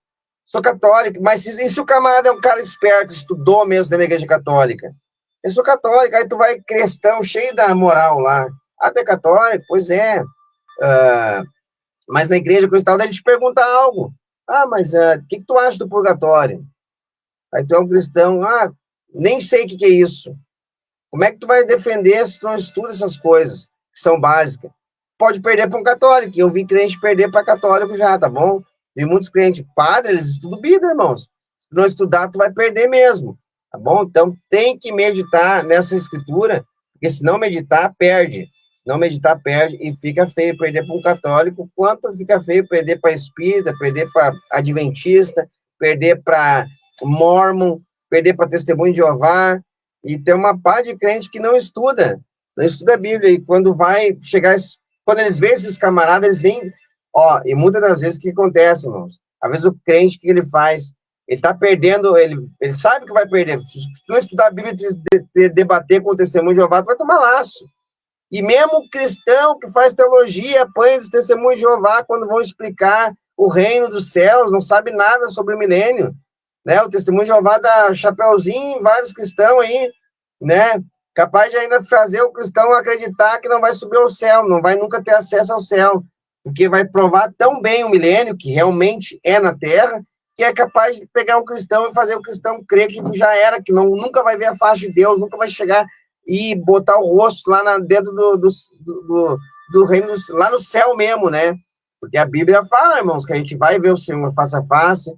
Sou católico, mas e se o camarada é um cara esperto, estudou mesmo dentro da igreja católica? Eu sou católico, aí tu vai cristão, cheio da moral lá. Ah, tu é católico? Pois é. Mas na igreja cristal, daí ele te pergunta algo. Ah, mas o que tu acha do purgatório? Aí tu é um cristão, nem sei o que é isso. Como é que tu vai defender se tu não estuda essas coisas, que são básicas? Pode perder para um católico, eu vi crente perder para católico já, tá bom? Vi muitos crentes, padre, eles estudam Bíblia, irmãos. Se tu não estudar, tu vai perder mesmo, tá bom? Então, tem que meditar nessa escritura, porque se não meditar, perde. Se não meditar, perde, e fica feio perder para um católico, quanto fica feio perder para espírita, perder para adventista, perder para mormon, perder para testemunho de Jeová, e tem uma pá de crente que não estuda a Bíblia, e quando vai chegar, quando eles veem esses camaradas, eles nem, e muitas das vezes o que acontece, irmãos? Às vezes o crente, o que ele faz? Ele tá perdendo, ele sabe que vai perder, se tu não estudar a Bíblia e debater com o testemunho de Jeová, tu vai tomar laço. E mesmo o cristão que faz teologia, apanha dos testemunhos de Jeová quando vão explicar o reino dos céus, não sabe nada sobre o milênio, né? O testemunho de Jeová dá chapeuzinho em vários cristãos aí, né? Capaz de ainda fazer o cristão acreditar que não vai subir ao céu, não vai nunca ter acesso ao céu, porque vai provar tão bem o milênio, que realmente é na Terra, que é capaz de pegar um cristão e fazer o cristão crer que já era, que nunca vai ver a face de Deus, nunca vai chegar e botar o rosto lá dentro do reino, lá no céu mesmo, né? Porque a Bíblia fala, irmãos, que a gente vai ver o Senhor face a face.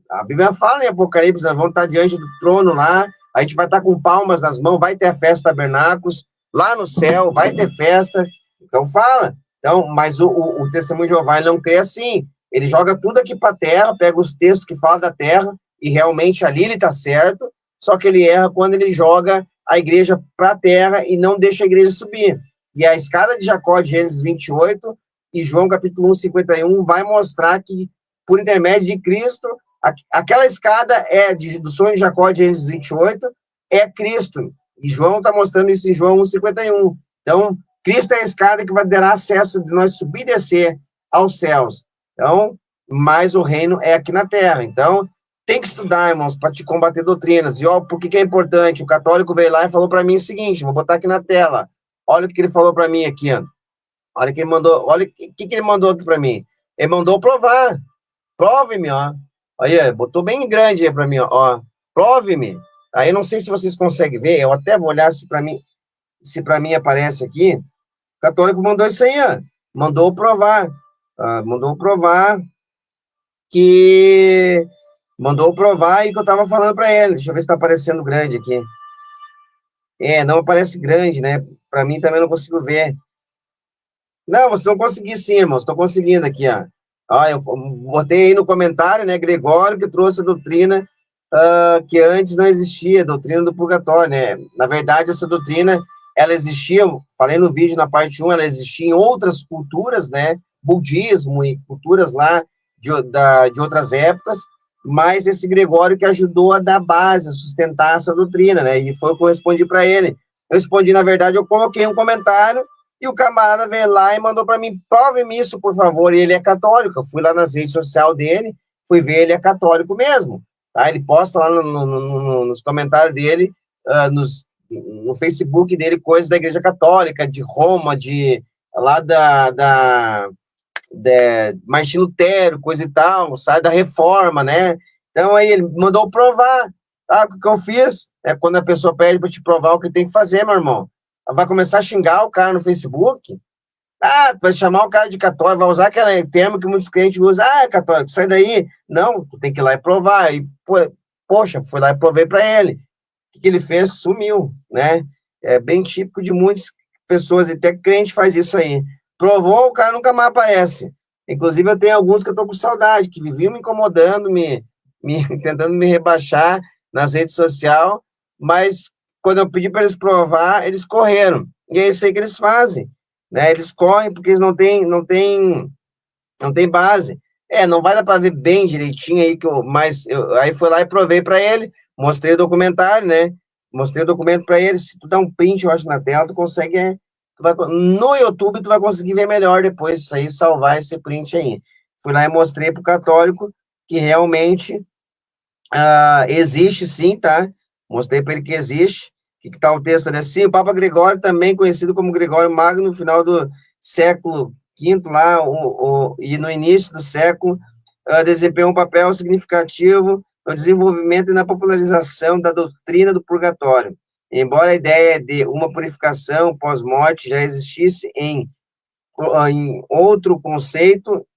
A Bíblia fala em Apocalipse, nós vamos estar diante do trono lá, a gente vai estar com palmas nas mãos, vai ter a festa tabernáculos, lá no céu, vai ter festa. Então fala. Então, mas o testemunho de Jeová, ele não crê assim. Ele joga tudo aqui para a terra, pega os textos que falam da terra, e realmente ali ele está certo, só que ele erra quando ele joga a igreja para a terra e não deixa a igreja subir. E a escada de Jacó, de Gênesis 28, e João capítulo 1, 51, vai mostrar que, por intermédio de Cristo, aquela escada do sonho de Jacó, de Gênesis 28, é Cristo. E João está mostrando isso em João 1, 51. Então, Cristo é a escada que vai dar acesso de nós subir e descer aos céus. Então, mas o reino é aqui na terra. Então, tem que estudar, irmãos, para te combater doutrinas. E, ó, por que é importante? O católico veio lá e falou para mim o seguinte, vou botar aqui na tela. Olha o que ele falou para mim aqui, ó. Olha que ele mandou, olha o que ele mandou aqui para mim. Ele mandou provar. Prove-me, ó. Aí, botou bem grande aí para mim, ó. Prove-me. Aí, eu não sei se vocês conseguem ver, eu até vou olhar se para mim aparece aqui. O católico mandou isso aí, ó. Mandou provar. Mandou provar que... Mandou provar e que eu tava falando para ele. Deixa eu ver se tá aparecendo grande aqui. Não aparece grande, né? Para mim também não consigo ver. Não, vocês vão conseguir sim, irmãos. Estou conseguindo aqui, ó. Eu botei aí no comentário, né? Gregório que trouxe a doutrina que antes não existia, a doutrina do purgatório, né? Na verdade, essa doutrina, ela existia, falei no vídeo na parte 1, ela existia em outras culturas, né? Budismo e culturas lá de outras épocas, mas esse Gregório que ajudou a dar base, a sustentar essa doutrina, né? E foi o que eu respondi para ele. Eu respondi, na verdade, eu coloquei um comentário e o camarada veio lá e mandou para mim, prove-me isso, por favor. E ele é católico. Eu fui lá nas redes sociais dele, fui ver, ele é católico mesmo. Tá? Ele posta lá nos comentários dele, no Facebook dele, coisas da Igreja Católica, de Roma, lá Martim Lutero, coisa e tal, sai da Reforma, né? Então aí ele mandou provar. Tá? O que eu fiz é quando a pessoa pede para te provar o que tem que fazer, meu irmão. Vai começar a xingar o cara no Facebook. Tu vai chamar o cara de católico, vai usar aquele termo que muitos crentes usam. É católico, sai daí. Não, tu tem que ir lá e provar. E, poxa, fui lá e provei para ele. O que ele fez? Sumiu, né? É bem típico de muitas pessoas, e até crente faz isso aí. Provou, o cara nunca mais aparece. Inclusive, eu tenho alguns que eu tô com saudade, que viviam me incomodando, tentando me rebaixar nas redes sociais, mas quando eu pedi para eles provar, eles correram. E é isso aí que eles fazem, né? Eles correm porque eles não tem base. Não vai dar para ver bem direitinho aí, mas aí fui lá e provei para ele, mostrei o documentário, né? Mostrei o documento para ele. Se tu dá um print, eu acho, na tela, tu consegue. No YouTube, tu vai conseguir ver melhor depois isso aí, salvar esse print aí. Fui lá e mostrei para o católico que realmente existe sim, tá? Mostrei para ele que existe. O que tá o texto ali assim? O Papa Gregório, também conhecido como Gregório Magno, no final do século V lá, e no início do século, desempenhou um papel significativo no desenvolvimento e na popularização da doutrina do purgatório. Embora a ideia de uma purificação pós-morte já existisse em outro conceito,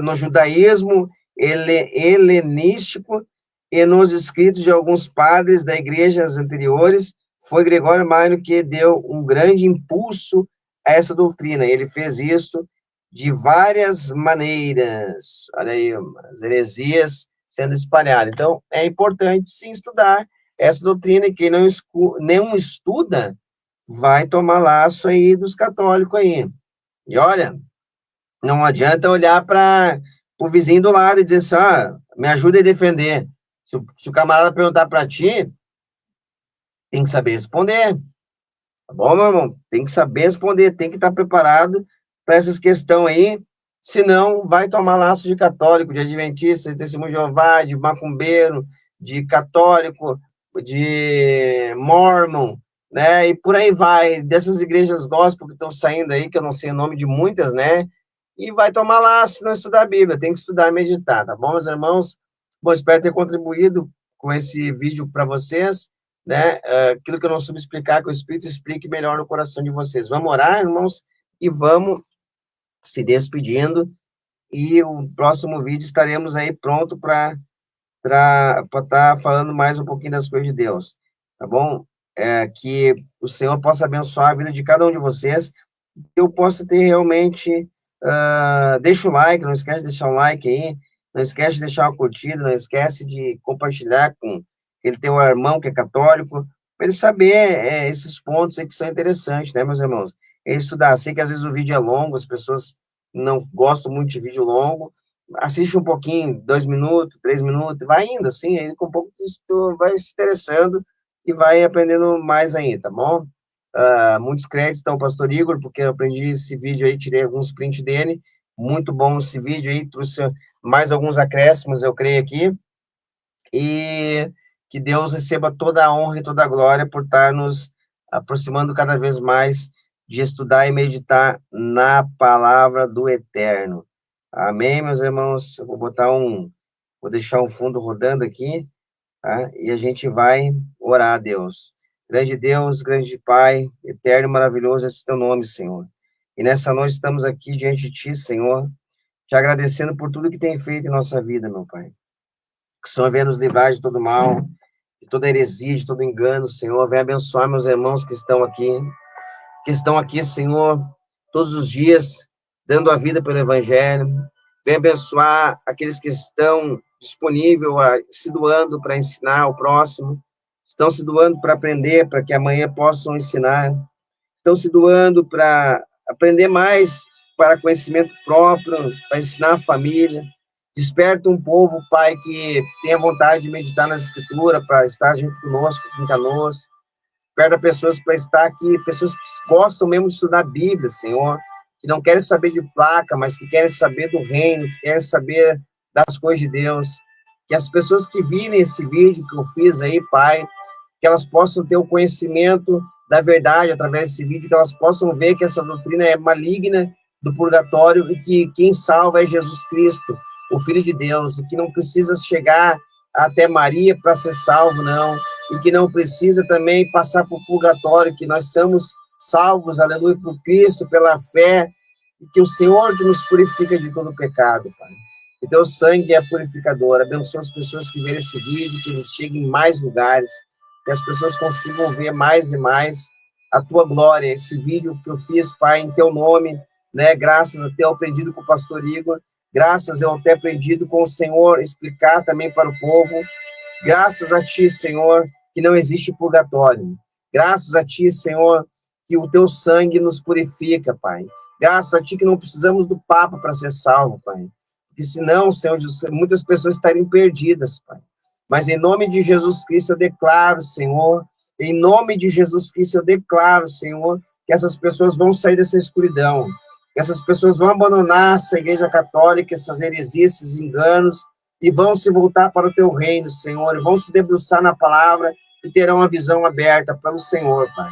no judaísmo helenístico e nos escritos de alguns padres da igrejas anteriores, foi Gregório Magno que deu um grande impulso a essa doutrina. Ele fez isso de várias maneiras. Olha aí, as heresias sendo espalhadas. Então, é importante sim estudar essa doutrina, e quem não estuda vai tomar laço aí dos católicos aí. E olha, não adianta olhar para o vizinho do lado e dizer assim, me ajuda a defender. Se o camarada perguntar para ti, tem que saber responder. Tá bom, meu irmão? Tem que saber responder, tem que estar preparado para essas questões aí, senão vai tomar laço de católico, de adventista, de testemunho de Jeová, de macumbeiro, de católico, de mormon, né? E por aí vai, dessas igrejas gospel que estão saindo aí, que eu não sei o nome de muitas, né? E vai tomar laço se não estudar a Bíblia, tem que estudar e meditar, tá bom, meus irmãos? Bom, espero ter contribuído com esse vídeo para vocês, né? Aquilo que eu não soube explicar, que o Espírito explique melhor no coração de vocês. Vamos orar, irmãos, e vamos se despedindo, e o próximo vídeo estaremos aí pronto para estar falando mais um pouquinho das coisas de Deus, tá bom? Que o Senhor possa abençoar a vida de cada um de vocês, que eu possa ter realmente, deixa o like, não esquece de deixar um like aí, não esquece de deixar uma curtida, não esquece de compartilhar com ele tem um irmão que é católico, para ele saber esses pontos aí que são interessantes, né, meus irmãos? Ele estudar, sei que às vezes o vídeo é longo, as pessoas não gostam muito de vídeo longo, assiste um pouquinho, 2 minutos, 3 minutos, vai indo assim, aí com um pouco tu vai se interessando e vai aprendendo mais ainda, tá bom? Muitos créditos ao pastor Igor, porque eu aprendi esse vídeo aí, tirei alguns prints dele, muito bom esse vídeo aí, trouxe mais alguns acréscimos, eu creio aqui, e que Deus receba toda a honra e toda a glória por estar nos aproximando cada vez mais de estudar e meditar na palavra do Eterno. Amém, meus irmãos? Eu vou deixar um fundo rodando aqui, tá? E a gente vai orar a Deus. Grande Deus, grande Pai, eterno e maravilhoso é esse teu nome, Senhor. E nessa noite estamos aqui diante de ti, Senhor, te agradecendo por tudo que tem feito em nossa vida, meu Pai. Que o Senhor venha nos livrar de todo mal, de toda heresia, de todo engano, Senhor. Venha abençoar meus irmãos que estão aqui, Senhor, todos os dias, dando a vida pelo Evangelho. Venha abençoar aqueles que estão disponíveis, se doando para ensinar ao próximo, estão se doando para aprender, para que amanhã possam ensinar, estão se doando para aprender mais, para conhecimento próprio, para ensinar a família. Desperta um povo, Pai, que tenha vontade de meditar nas Escrituras, para estar junto conosco, com Canoas. Desperta pessoas para estar aqui, pessoas que gostam mesmo de estudar a Bíblia, Senhor, que não querem saber de placa, mas que querem saber do reino, que querem saber das coisas de Deus. Que as pessoas que virem esse vídeo que eu fiz aí, Pai, que elas possam ter o conhecimento da verdade através desse vídeo, que elas possam ver que essa doutrina é maligna do purgatório e que quem salva é Jesus Cristo, o Filho de Deus, e que não precisa chegar até Maria para ser salvo, não, e que não precisa também passar por purgatório, que nós somos salvos, aleluia, por Cristo, pela fé, e que o Senhor que nos purifica de todo pecado, Pai. E teu sangue é purificador. Abençoa as pessoas que verem esse vídeo, que eles cheguem em mais lugares, que as pessoas consigam ver mais e mais a tua glória. Esse vídeo que eu fiz, Pai, em teu nome, né, graças a ter aprendido com o pastor Igor, graças a eu ter aprendido com o Senhor, explicar também para o povo, graças a ti, Senhor, que não existe purgatório, graças a ti, Senhor, que o teu sangue nos purifica, Pai, graças a ti que não precisamos do Papa para ser salvo, Pai, porque senão, Senhor, muitas pessoas estariam perdidas, Pai. Mas em nome de Jesus Cristo eu declaro, Senhor, em nome de Jesus Cristo eu declaro, Senhor, que essas pessoas vão sair dessa escuridão, que essas pessoas vão abandonar essa igreja católica, essas heresias, esses enganos, e vão se voltar para o teu reino, Senhor, e vão se debruçar na palavra e terão a visão aberta pelo Senhor, Pai.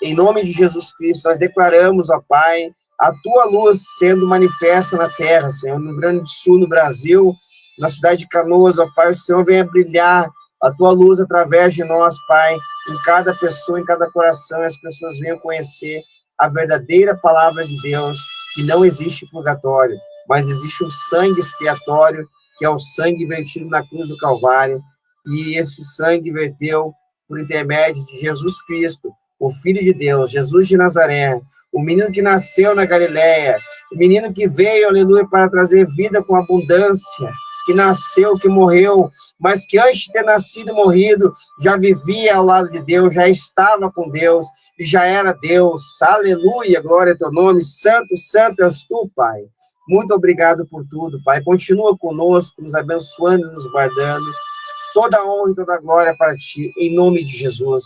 Em nome de Jesus Cristo, nós declaramos, ó Pai, a tua luz sendo manifesta na terra, Senhor, no Rio Grande do Sul, no Brasil, na cidade de Canoas, ó Pai, o Senhor venha brilhar a tua luz através de nós, Pai, em cada pessoa, em cada coração, e as pessoas venham conhecer a verdadeira palavra de Deus, que não existe purgatório, mas existe um sangue expiatório, que é o sangue vertido na cruz do Calvário, e esse sangue verteu por intermédio de Jesus Cristo, o Filho de Deus, Jesus de Nazaré, o menino que nasceu na Galileia, o menino que veio, aleluia, para trazer vida com abundância, que nasceu, que morreu, mas que antes de ter nascido e morrido, já vivia ao lado de Deus, já estava com Deus, e já era Deus. Aleluia, glória ao teu nome, santo, santo és tu, Pai. Muito obrigado por tudo, Pai. Continua conosco, nos abençoando e nos guardando. Toda a honra e toda a glória para ti, em nome de Jesus.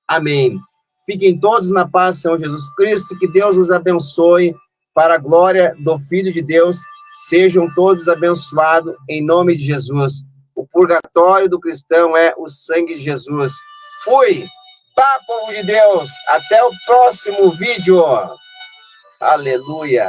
Amém. Fiquem todos na paz, Senhor Jesus Cristo, que Deus nos abençoe, para a glória do Filho de Deus. Sejam todos abençoados, em nome de Jesus. O purgatório do cristão é o sangue de Jesus. Fui! Tá, povo de Deus! Até o próximo vídeo! Aleluia!